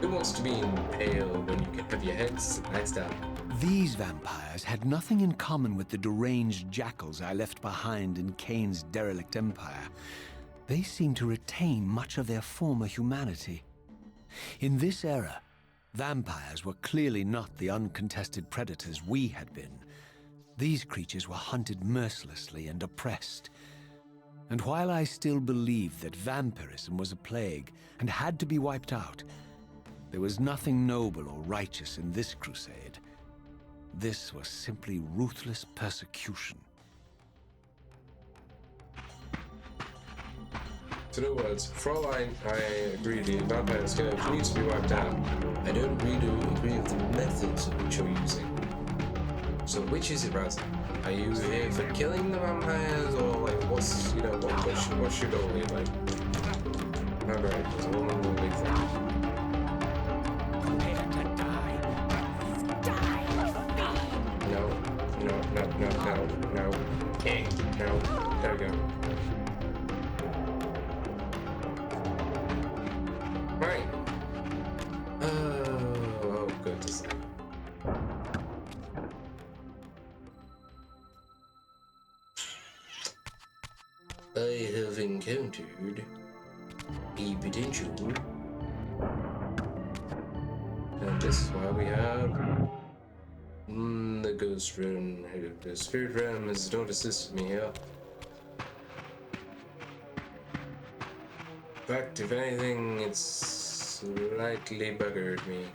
Who wants to be impaled when you can have your heads sliced out? These vampires had nothing in common with the deranged jackals I left behind in Kane's derelict empire. They seemed to retain much of their former humanity. In this era, vampires were clearly not the uncontested predators we had been. These creatures were hunted mercilessly and oppressed. And while I still believed that vampirism was a plague and had to be wiped out, there was nothing noble or righteous in this crusade. This was simply ruthless persecution. In other words, for all I agree the vampire scourge needs to be wiped out, I don't really agree with the methods which you're using. So which is it, Raz? Are you here for killing the vampires, or like what's what's your goal here, like? Alright, there's a woman with a big thing. Prepare to die. No. Hey, no. There we go. Right. Oh, good to see. I have encountered a potential. And this is why we have the ghost realm. The spirit realm has not assisted me here. In fact, if anything, it's slightly buggered me.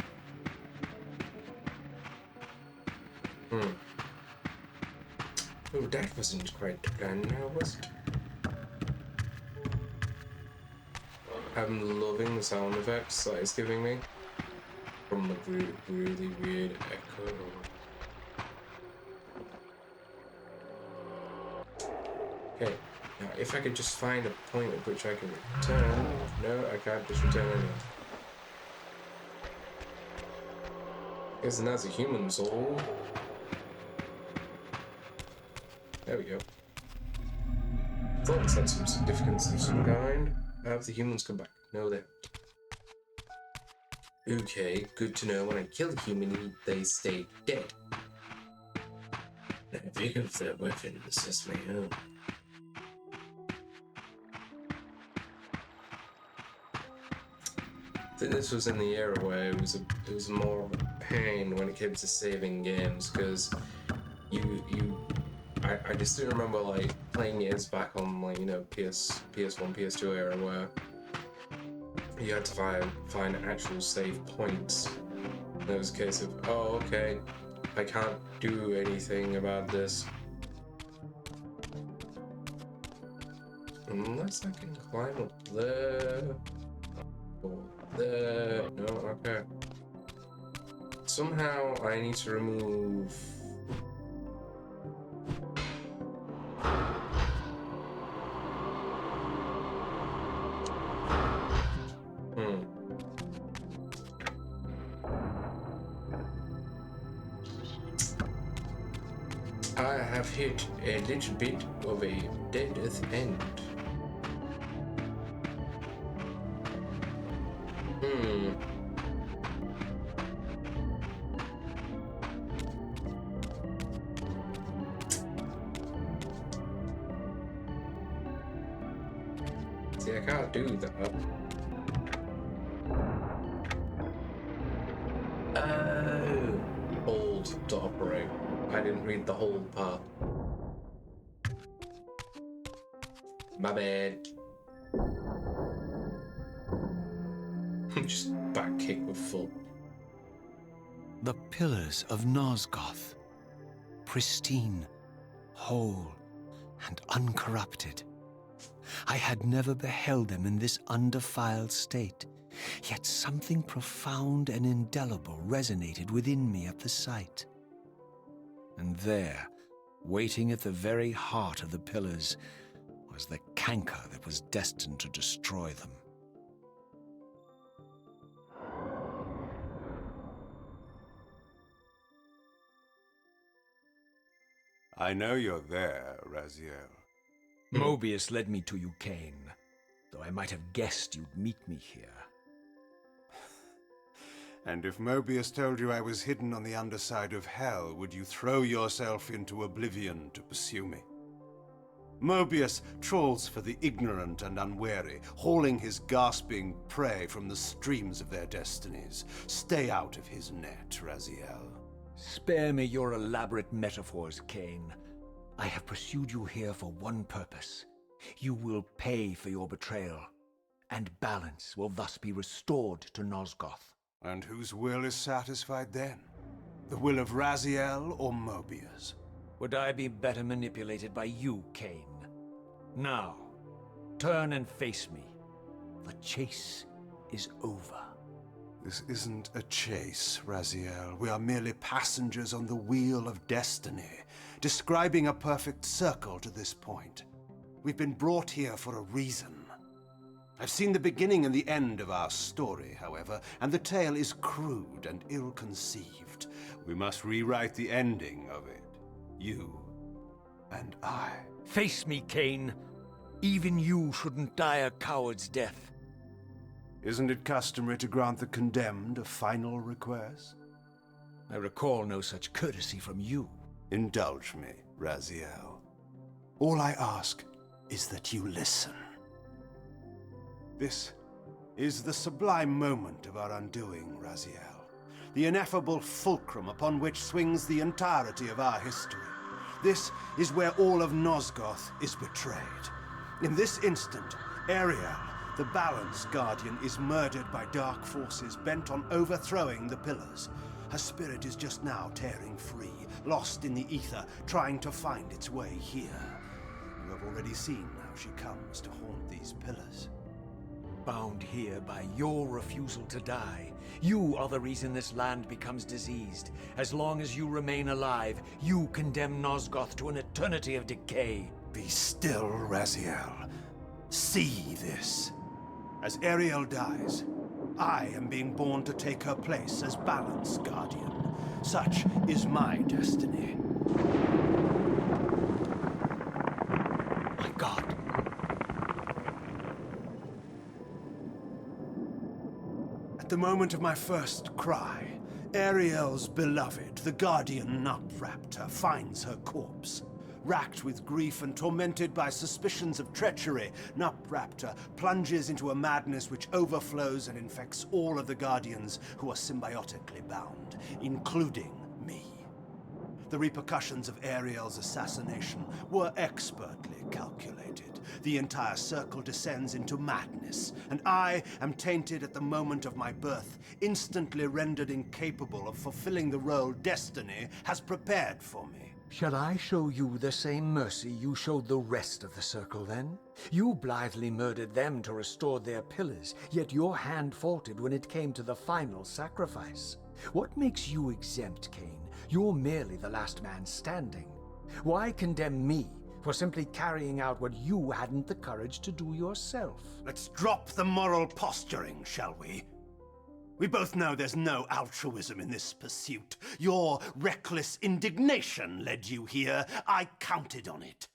Oh, that wasn't quite the plan now, was it? I'm loving the sound effects that it's giving me from the really weird echo. Okay, now if I could just find a point at which I can return. No, I can't just return anyway. Isn't that a human soul? There we go. Thought this had some significance of some kind. Have the humans come back? No, they haven't. Okay, good to know. When I kill a human, they stay dead. Now pick up their weapons as my own. I think this was in the era where it was more of a pain when it came to saving games, because I just do remember like playing years back on like PS1, PS2 era where you had to find actual save points. And it was a case of, oh okay, I can't do anything about this unless I can climb up there. Or there. No, okay. Somehow I need to remove. I have hit a little bit of a dead end. See, I can't do that. Oh, hold to operate. I didn't read the whole part. My bad. Just back kick with full. The pillars of Nosgoth, pristine, whole, and uncorrupted. I had never beheld them in this undefiled state, yet something profound and indelible resonated within me at the sight. And there, waiting at the very heart of the pillars, was the canker that was destined to destroy them. I know you're there, Raziel. Mobius led me to you, Kane, though I might have guessed you'd meet me here. And if Mobius told you I was hidden on the underside of hell, would you throw yourself into oblivion to pursue me? Mobius trawls for the ignorant and unwary, hauling his gasping prey from the streams of their destinies. Stay out of his net, Raziel. Spare me your elaborate metaphors, Kane. I have pursued you here for one purpose. You will pay for your betrayal, and balance will thus be restored to Nosgoth. And whose will is satisfied then? The will of Raziel or Mobius? Would I be better manipulated by you, Kane? Now, turn and face me. The chase is over. This isn't a chase, Raziel. We are merely passengers on the wheel of destiny, describing a perfect circle to this point. We've been brought here for a reason. I've seen the beginning and the end of our story, however, and the tale is crude and ill-conceived. We must rewrite the ending of it. You and I. Face me, Kain. Even you shouldn't die a coward's death. Isn't it customary to grant the condemned a final request? I recall no such courtesy from you. Indulge me, Raziel. All I ask is that you listen. This is the sublime moment of our undoing, Raziel. The ineffable fulcrum upon which swings the entirety of our history. This is where all of Nosgoth is betrayed. In this instant, Ariel, the Balance Guardian, is murdered by dark forces bent on overthrowing the Pillars. Her spirit is just now tearing free, lost in the ether, trying to find its way here. You have already seen how she comes to haunt these Pillars. Bound here by your refusal to die. You are the reason this land becomes diseased. As long as you remain alive, you condemn Nosgoth to an eternity of decay. Be still, Raziel. See this. As Ariel dies, I am being born to take her place as Balance Guardian. Such is my destiny. My God. At the moment of my first cry, Ariel's beloved, the Guardian Nupraptor, finds her corpse. Racked with grief and tormented by suspicions of treachery, Nupraptor plunges into a madness which overflows and infects all of the Guardians who are symbiotically bound, including me. The repercussions of Ariel's assassination were expertly calculated. The entire circle descends into madness, and I am tainted at the moment of my birth, instantly rendered incapable of fulfilling the role destiny has prepared for me. Shall I show you the same mercy you showed the rest of the Circle, then? You blithely murdered them to restore their pillars, yet your hand faltered when it came to the final sacrifice. What makes you exempt, Kain? You're merely the last man standing. Why condemn me for simply carrying out what you hadn't the courage to do yourself? Let's drop the moral posturing, shall we? We both know there's no altruism in this pursuit. Your reckless indignation led you here. I counted on it.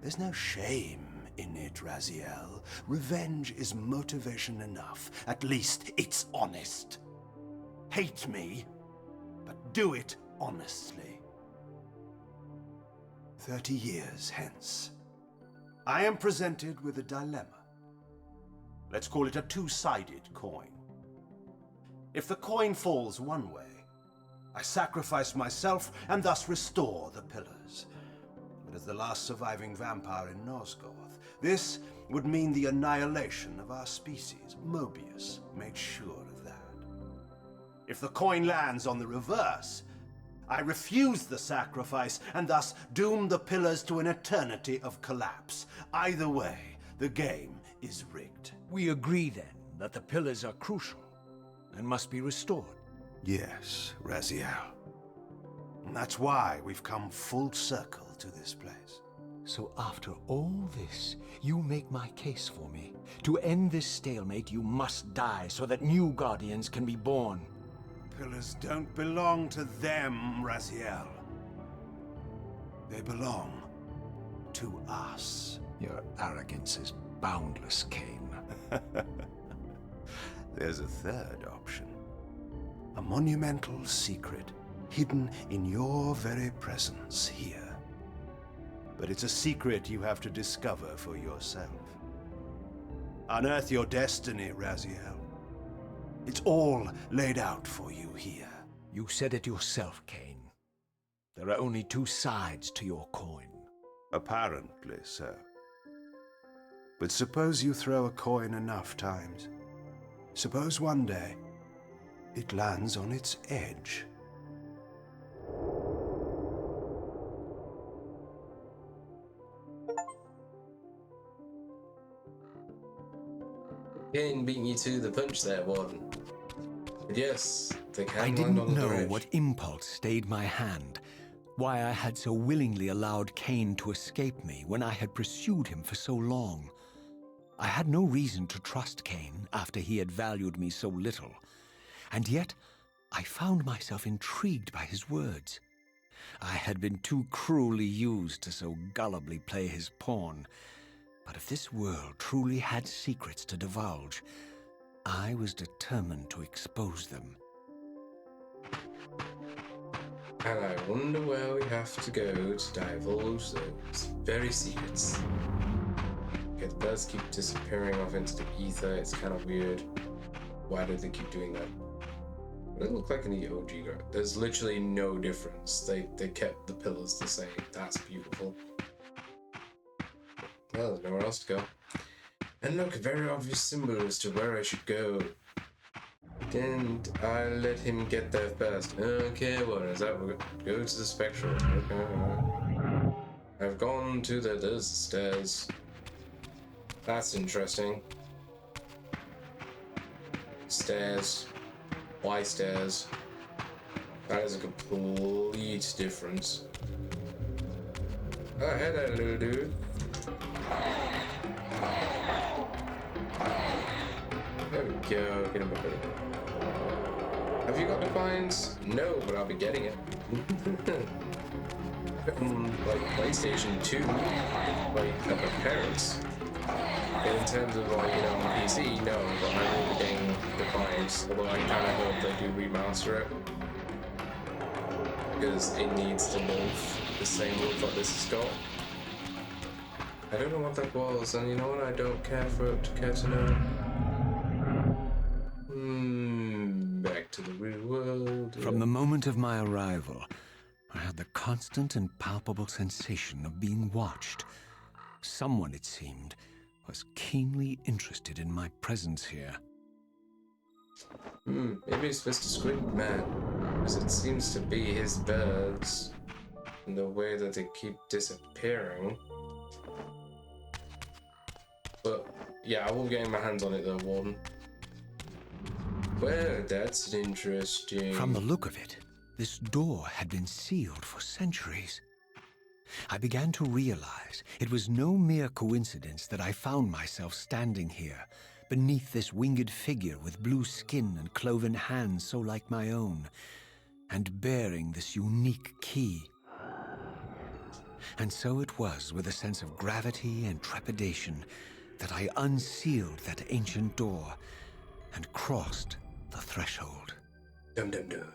There's no shame in it, Raziel. Revenge is motivation enough. At least it's honest. Hate me, but do it honestly. 30 years hence, I am presented with a dilemma. Let's call it a two-sided coin. If the coin falls one way, I sacrifice myself and thus restore the pillars. But as the last surviving vampire in Nosgoth, this would mean the annihilation of our species. Mobius made sure of that. If the coin lands on the reverse, I refuse the sacrifice and thus doom the pillars to an eternity of collapse. Either way, the game is rigged. We agree, then, that the pillars are crucial and must be restored. Yes, Raziel. And that's why we've come full circle to this place. So after all this, you make my case for me. To end this stalemate, you must die so that new Guardians can be born. Pillars don't belong to them, Raziel. They belong to us. Your arrogance is boundless, Kain. There's a third option. A monumental secret hidden in your very presence here. But it's a secret you have to discover for yourself. Unearth your destiny, Raziel. It's all laid out for you here. You said it yourself, Kain. There are only two sides to your coin. Apparently so. But suppose you throw a coin enough times. Suppose one day it lands on its edge. Kane beating you to the punch there, Warden. But yes, they can I land didn't on the know bridge. what impulse stayed my hand, why I had so willingly allowed Kane to escape me when I had pursued him for so long. I had no reason to trust Kane after he had valued me so little, and yet I found myself intrigued by his words. I had been too cruelly used to so gullibly play his pawn, but if this world truly had secrets to divulge, I was determined to expose them. And I wonder where we have to go to divulge those very secrets. Okay, the birds keep disappearing off into the ether. It's kind of weird. Why do they keep doing that? It doesn't look like any OG guard. There's literally no difference. They kept the pillars the same. That's beautiful. Well, there's nowhere else to go. And look, a very obvious symbol as to where I should go. Didn't I let him get there first? Okay, what is that? We're gonna go to the spectral. Okay, alright. I've gone to there's the stairs. That's interesting. Stairs. Why stairs? That is a complete difference. Oh, hey there, little dude. There we go. Get him up there. Have you got Defiance? No, but I'll be getting it. Like PlayStation 2, like at my parents. In terms of like, on PC, no, but I will be getting Defiance. Although I kind of hope they do remaster it. Because it needs to live the same look that this has got. I don't know what that was, and you know what? I don't care to know. Back to the real world. From the moment of my arrival, I had the constant and palpable sensation of being watched. Someone, it seemed, was keenly interested in my presence here. Maybe it's Mr. Squid Man, because it seems to be his birds, and the way that they keep disappearing. But yeah, I will get my hands on it though, Warden. Well, that's interesting. From the look of it, this door had been sealed for centuries. I began to realize it was no mere coincidence that I found myself standing here, beneath this winged figure with blue skin and cloven hands so like my own, and bearing this unique key. And so it was with a sense of gravity and trepidation that I unsealed that ancient door and crossed the threshold. Dum dum dum.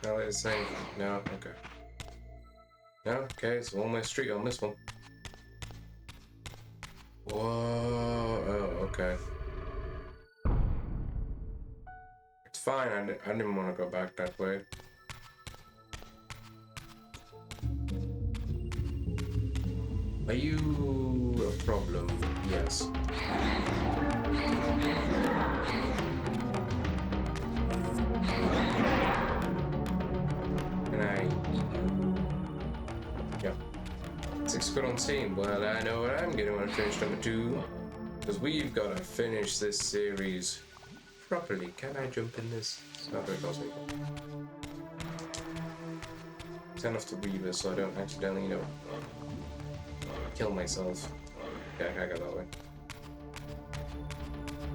No, it's saying no. Okay. No. Okay, it's a one-way street on this one. Whoa. Oh, okay. It's fine. I didn't want to go back that way. Are you a problem? Yes. Can I eat you? Yep. 6 good on team. Well, I know what I'm getting when I finish number 2. Because we've got to finish this series properly. Can I jump in this? It's not very cosmic. Turn off the Reaver so I don't accidentally, kill myself. Yeah, I go that way.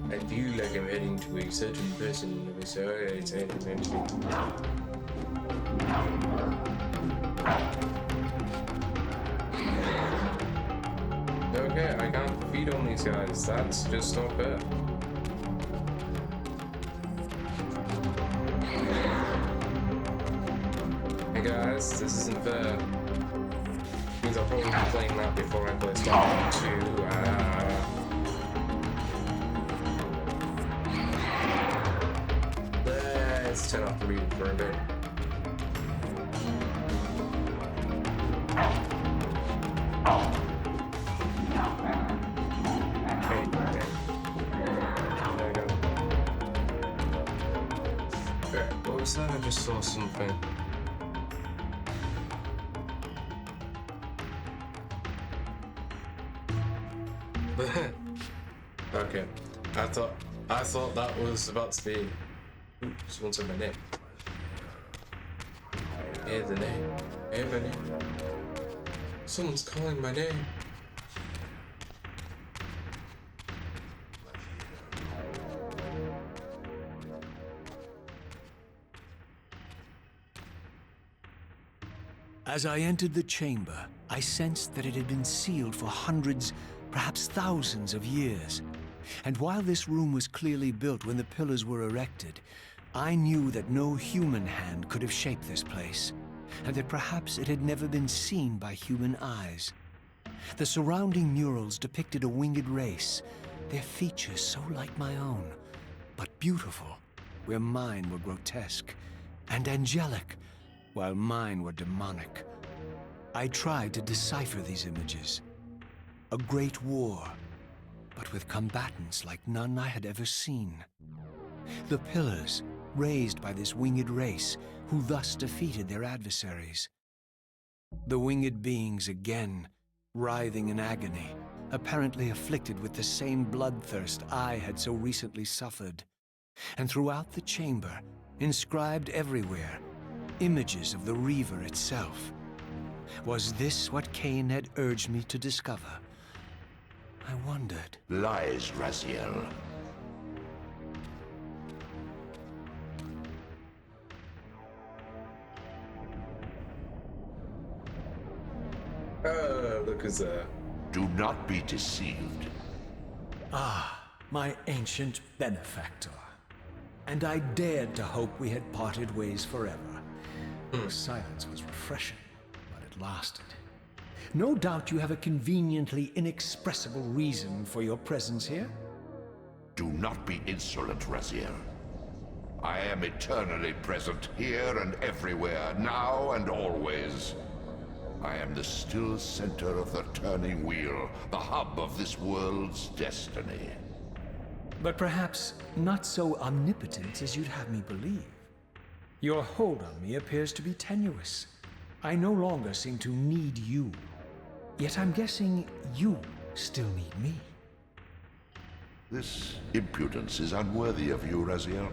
I feel like I'm heading to a certain person. So it's eventually. Okay, I can't feed on these guys. That's just not fair. Hey guys, this isn't fair. Means I'll probably be playing that before I play Starcraft 2. Let's turn off the read for a bit. What was that? I just saw something. I thought that was about to be. Ooh, someone said my name. Hear the name. Hear my name. Someone's calling my name. As I entered the chamber, I sensed that it had been sealed for hundreds, perhaps thousands of years. And while this room was clearly built when the pillars were erected, I knew that no human hand could have shaped this place, and that perhaps it had never been seen by human eyes. The surrounding murals depicted a winged race, their features so like my own, but beautiful, where mine were grotesque, and angelic, while mine were demonic. I tried to decipher these images. A great war, but with combatants like none I had ever seen. The pillars, raised by this winged race, who thus defeated their adversaries. The winged beings again, writhing in agony, apparently afflicted with the same bloodthirst I had so recently suffered. And throughout the chamber, inscribed everywhere, images of the Reaver itself. Was this what Kain had urged me to discover? I wondered. Lies, Raziel. Look who's there. Do not be deceived. Ah, my ancient benefactor. And I dared to hope we had parted ways forever. The silence was refreshing, but it lasted. No doubt you have a conveniently inexpressible reason for your presence here. Do not be insolent, Raziel. I am eternally present here and everywhere, now and always. I am the still center of the turning wheel, the hub of this world's destiny. But perhaps not so omnipotent as you'd have me believe. Your hold on me appears to be tenuous. I no longer seem to need you. Yet I'm guessing you still need me. This impudence is unworthy of you, Raziel.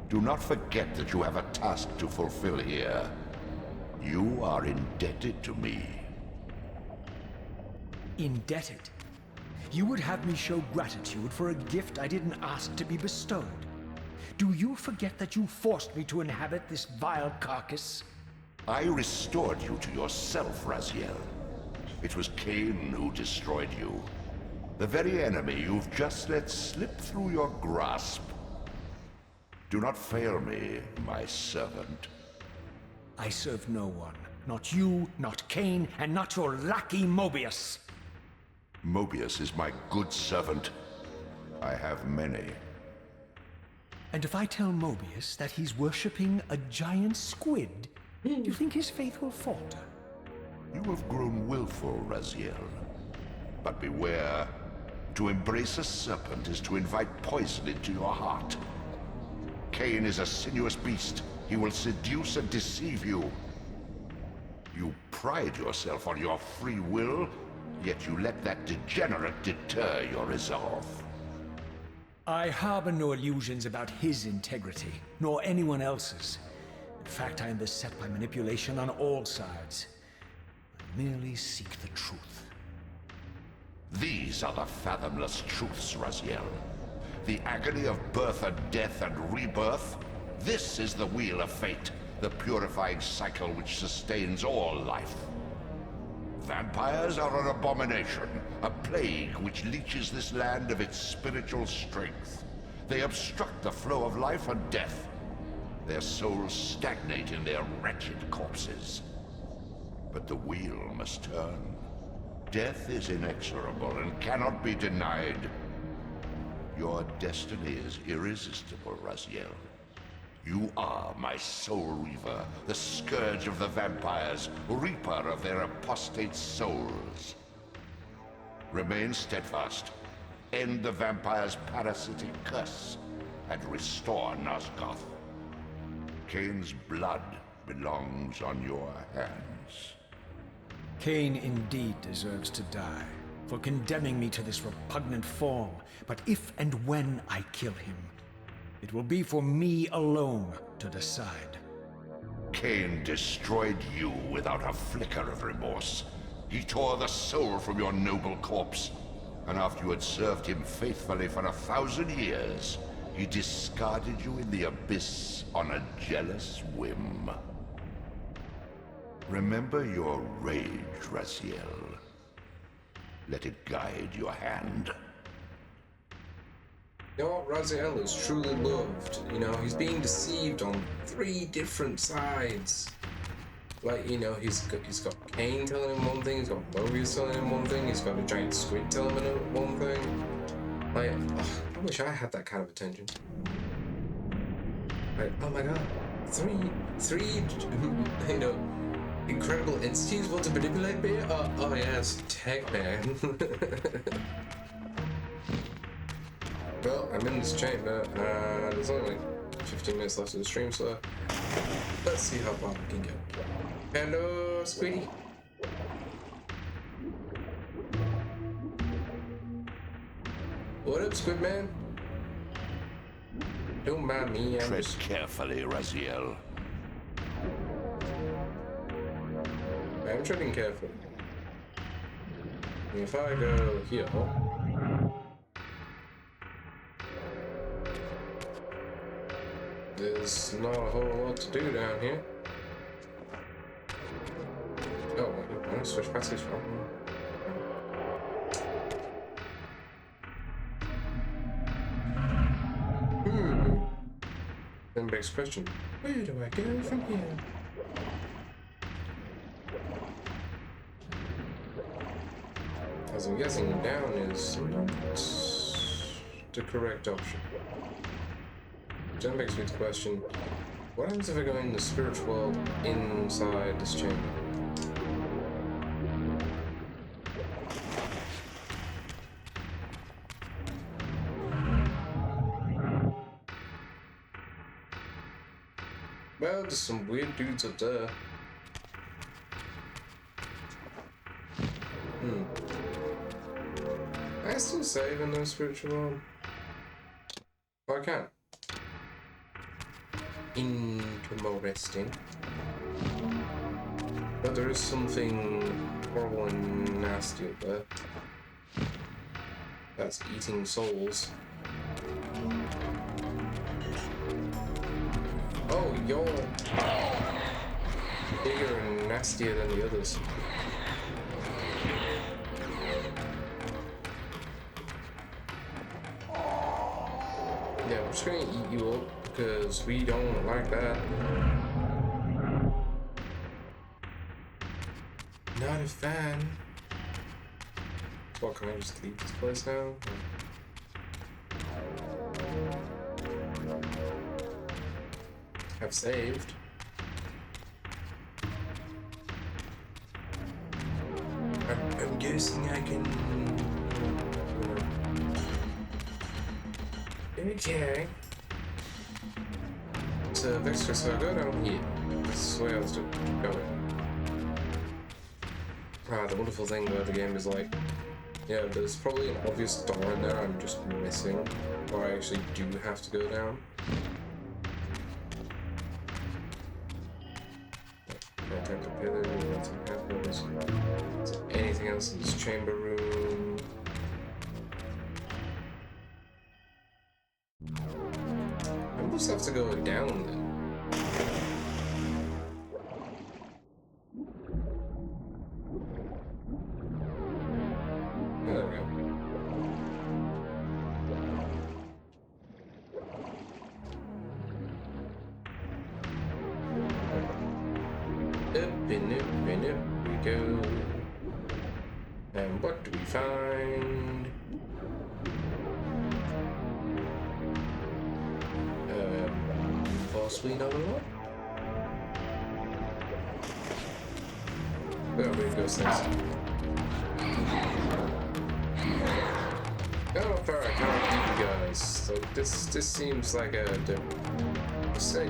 Do not forget that you have a task to fulfill here. You are indebted to me. Indebted? You would have me show gratitude for a gift I didn't ask to be bestowed. Do you forget that you forced me to inhabit this vile carcass? I restored you to yourself, Raziel. It was Kain who destroyed you. The very enemy you've just let slip through your grasp. Do not fail me, my servant. I serve no one. Not you, not Kain, and not your lackey Mobius. Mobius is my good servant. I have many. And if I tell Mobius that he's worshipping a giant squid, do you think his faith will falter? You have grown willful, Raziel. But beware. To embrace a serpent is to invite poison into your heart. Kain is a sinuous beast. He will seduce and deceive you. You pride yourself on your free will, yet you let that degenerate deter your resolve. I harbor no illusions about his integrity, nor anyone else's. In fact, I am beset by manipulation on all sides. I merely seek the truth. These are the fathomless truths, Raziel. The agony of birth and death and rebirth. This is the wheel of fate, the purifying cycle which sustains all life. Vampires are an abomination, a plague which leeches this land of its spiritual strength. They obstruct the flow of life and death. Their souls stagnate in their wretched corpses. But the wheel must turn. Death is inexorable and cannot be denied. Your destiny is irresistible, Raziel. You are my Soul Reaver, the scourge of the vampires, reaper of their apostate souls. Remain steadfast, end the vampire's parasitic curse, and restore Nosgoth. Kain's blood belongs on your hands. Kain indeed deserves to die, for condemning me to this repugnant form, but if and when I kill him, it will be for me alone to decide. Cain destroyed you without a flicker of remorse. He tore the soul from your noble corpse. And after you had served him faithfully for 1,000 years, he discarded you in the abyss on a jealous whim. Remember your rage, Raziel. Let it guide your hand. You know what? Raziel is truly loved. You know, he's being deceived on 3 different sides. Like, you know, he's got Cain telling him one thing, he's got Mobius telling him one thing, he's got a giant squid telling him one thing. Like, I wish I had that kind of attention. Like, oh my god, three, you know, incredible entities want to manipulate me? Oh yes, Tech Man. Well, I'm in this chamber, and there's only 15 minutes left of the stream, so let's see how far we can go. Hello, Squiddy. What up, Squid Man? Don't mind me, I'm Tread just... carefully, Raziel. I'm treading carefully. If I go here... There's not a whole lot to do down here. Oh, I'm gonna switch passage from. Then begs question, where do I go from here? As I'm guessing, down is not the correct option. Then begs me the question, what happens if I go in the spiritual world inside this chamber? Well, there's some weird dudes up there. I still save in the spiritual world. Oh, I can. Interesting. But there is something horrible and nasty up there. That's eating souls. Oh, you're bigger and nastier than the others. Yeah, I'm just gonna eat you up because we don't like that. Not a fan. What, can I just leave this place now? I've saved. I'm guessing I can... Okay. So, Vextra, so I go down here. This is where I was going. The wonderful thing about the game is like, yeah, there's probably an obvious door in there I'm just missing, or I actually do have to go down. Is there anything else in this chamber room? I must have to go down then. There we go. Up we go. And what do we find? Possibly another one? There we go, next. Oh, far I can't eat you guys. So this seems like a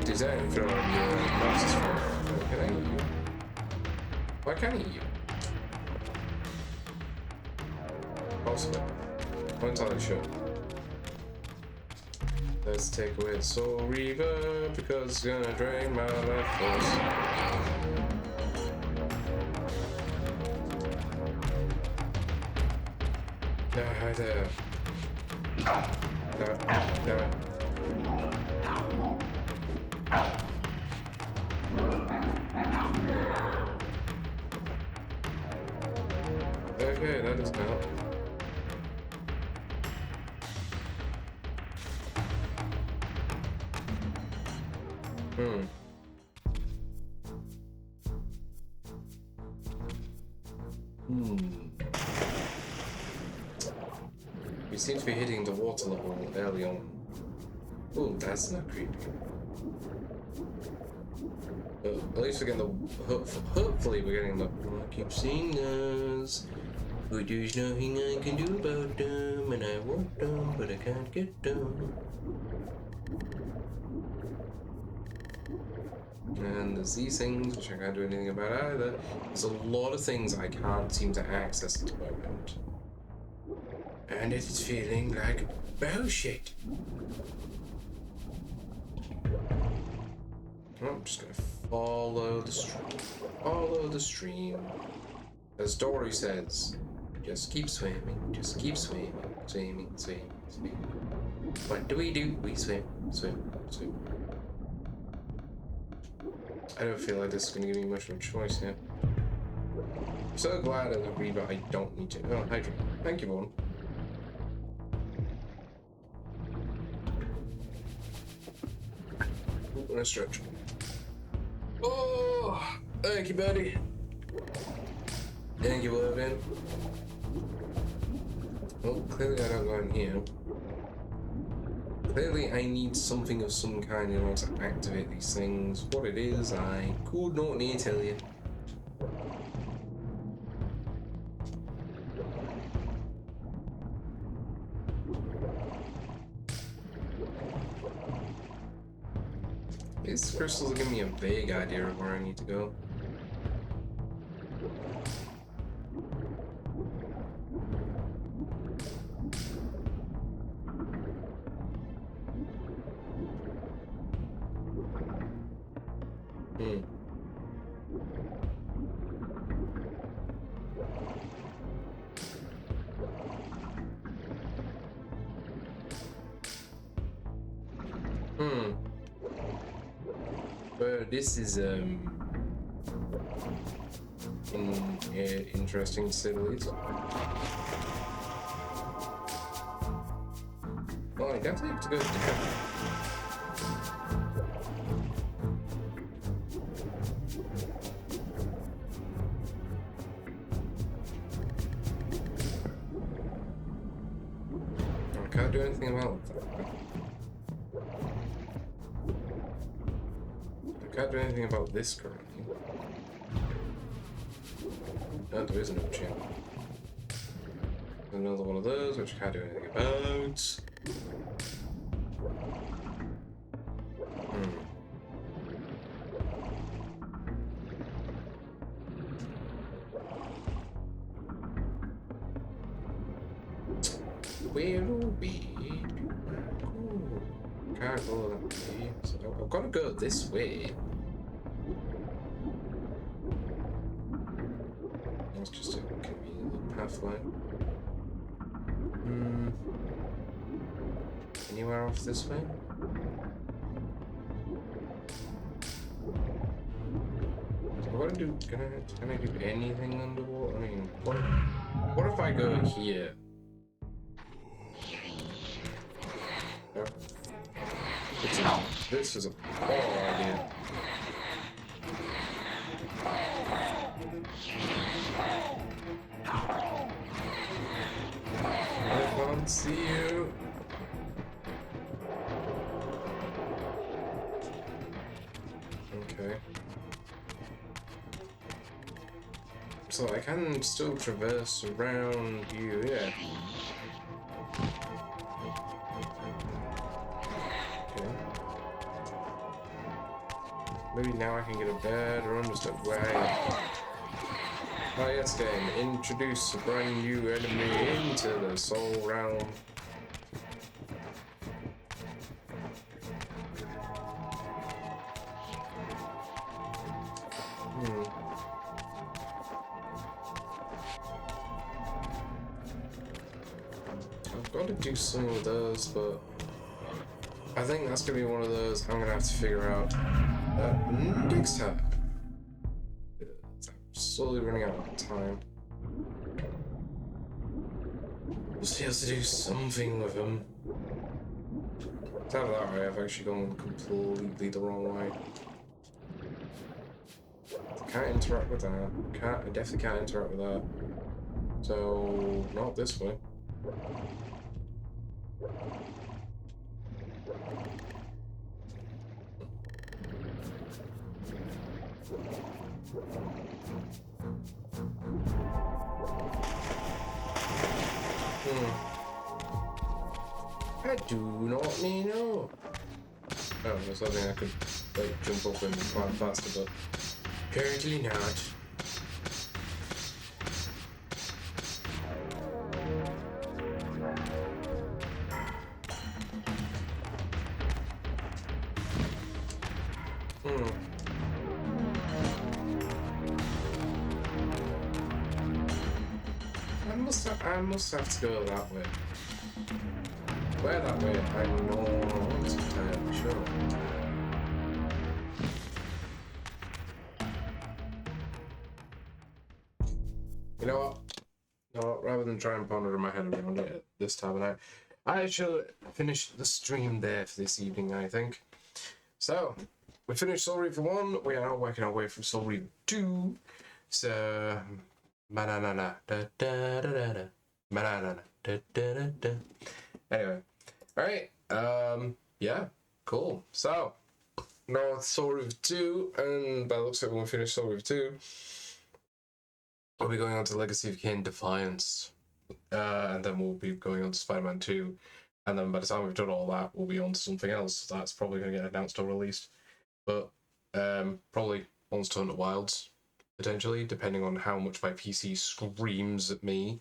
design for your process for. Can I eat you? Why can't I eat you? Possibly. Not entirely sure. Let's take away the Soul Reaver because it's gonna drain my life force. Hi there. No. Okay, that doesn't help. We seem to be hitting the water level early on. Oh, that's not creepy. At least we're getting the... Hopefully we're getting the... I keep seeing those. But there's nothing I can do about them. And I want them, but I can't get them. And there's these things, which I can't do anything about either. There's a lot of things I can't seem to access at the moment. And it's feeling like bullshit. I'm just gonna follow the stream. Follow the stream. As Dory says, just keep swimming, just keep swimming, swimming, swimming, swimming. What do? We swim, swim, swim. I don't feel like this is gonna give me much of a choice here. I'm so glad as a reader I don't need to. Oh, Hydra. Thank you, Vaughn. Oop, and a stretch. Oh, thank you, buddy. Thank you, Logan. Well, clearly I don't go in here. Clearly I need something of some kind in order to activate these things. What it is, I could not need to tell you. These crystals give me a vague idea of where I need to go. But this is interesting to say the least. Well, I definitely have to go down. I can't do anything about that. I can't do anything about this currently. No, there is another channel. Another one of those, which I can't do anything about. Will be cool. Can't go that way. So I've got to go this way. It's just a convenient pathway. Anywhere off this way? So what do I do? Can I do anything underwater? I mean, what if I go here? No. This is a poor idea. I can't see you. Okay. So I can still traverse around you, yeah. Okay. Maybe now I can get a better understand where I am. Oh yes, game. Introduce a brand new enemy into the Soul Realm. I've got to do some of those, but I think that's gonna be one of those I'm gonna have to figure out next time. I'm slowly running out of time. Just has to do something with them. It's out of that way, I've actually gone completely the wrong way. Can't interact with that. I definitely can't interact with that. So, not this way. I do not know. Oh, there's something I could like jump up and climb faster, but apparently not. I must have to go that way. Where that way? I'm not entirely sure. You know what? No, rather than try and ponder in my head around it this time of night, I shall finish the stream there for this evening, I think. So, we finished Soul Reaver 1, we are now working our way through Soul Reaver 2. So, manana da da da da da. Manana da da da da. Anyway, alright, yeah, cool. So, now it's Soul Reaver 2, and by the looks of it, when we finish Soul Reaver 2, we'll be going on to Legacy of Kain Defiance, and then we'll be going on to Spider-Man 2, and then by the time we've done all that, we'll be on to something else that's probably going to get announced or released, but probably Monster Hunter Wilds, potentially, depending on how much my PC screams at me.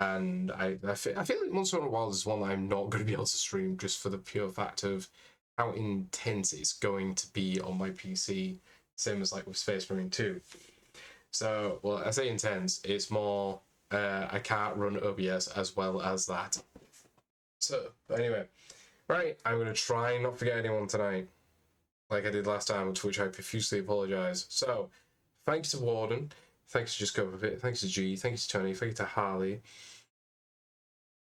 And I feel like Monster Hunter Wilds is one that I'm not going to be able to stream just for the pure fact of how intense it's going to be on my PC, same as like with Space Marine 2. So, well, I say intense, it's more I can't run OBS as well as that. So, anyway, right, I'm going to try and not forget anyone tonight, like I did last time, to which I profusely apologise. So, thanks to Warden, thanks to Just Go With It, thanks to G, thank you to Tony, thank you to Harley,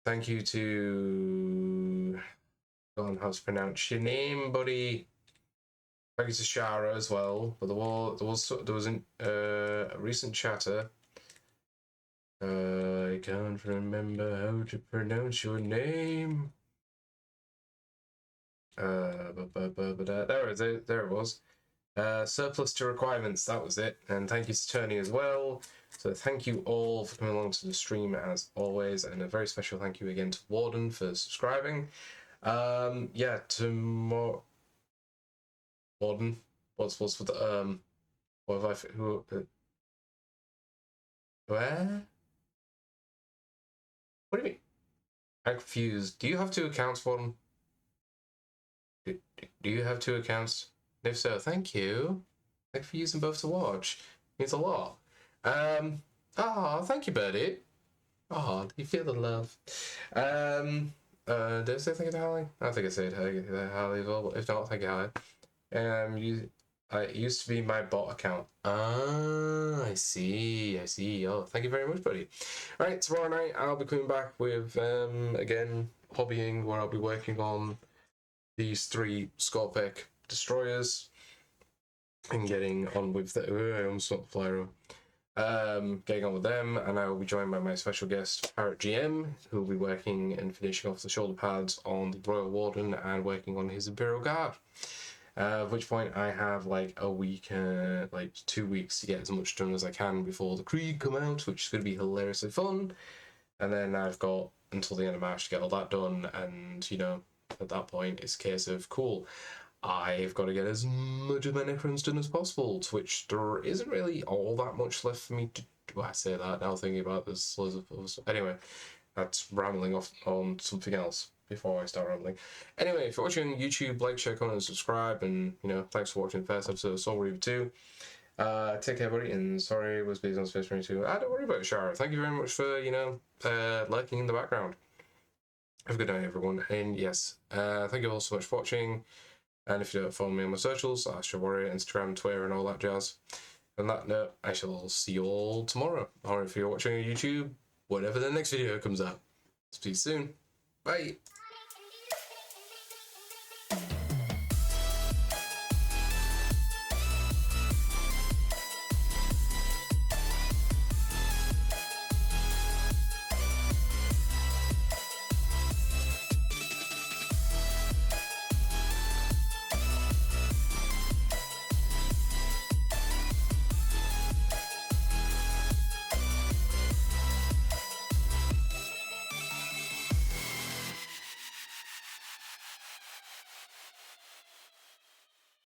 thank you to... I don't know how to pronounce your name, buddy. Thank you to Shara as well. But there was a recent chatter. I can't remember how to pronounce your name. There it was. Surplus to requirements, that was it. And thank you to Tony as well. So thank you all for coming along to the stream as always, and a very special thank you again to Warden for subscribing. Yeah, tomorrow. Warden, what's with the what have I who where? What do you mean? I'm confused. Do you have 2 accounts, Warden? Do you have 2 accounts? And if so, thank you. Thank you for using both to watch. It means a lot. Thank you, Birdie. Oh, you feel the love. Did I say thank you to Harley? I think I said thank you to Harley as well, but if not, thank you, Harley. It used to be my bot account. Ah, I see. Oh, thank you very much, buddy. Right, tomorrow night I'll be coming back with, again, hobbying, where I'll be working on these 3 Scorpec destroyers and getting on with the... I almost got the flyer. Getting on with them, and I will be joined by my special guest, Parrot GM, who will be working and finishing off the shoulder pads on the Royal Warden and working on his Imperial Guard. At which point I have like a week, like 2 weeks to get as much done as I can before the Krieg come out, which is going to be hilariously fun. And then I've got until the end of March to get all that done, and you know, at that point it's a case of cool. I've got to get as much of my Necrons done as possible, to which there isn't really all that much left for me to do. I say that now thinking about this. Anyway, that's rambling off on something else before I start rambling. Anyway, if you're watching on YouTube, like, share, comment, and subscribe, and, you know, thanks for watching the first episode of Soul Reaver 2. Take care, buddy, and sorry it was based on Space Marine 2. Don't worry about it, Shara. Thank you very much for, you know, lurking in the background. Have a good night, everyone, and yes, thank you all so much for watching. And if you don't follow me on my socials, Astro Warrior, Instagram, Twitter, and all that jazz. On that note, I shall see you all tomorrow. Or if you're watching on YouTube, whenever the next video comes out. Speak soon. Bye.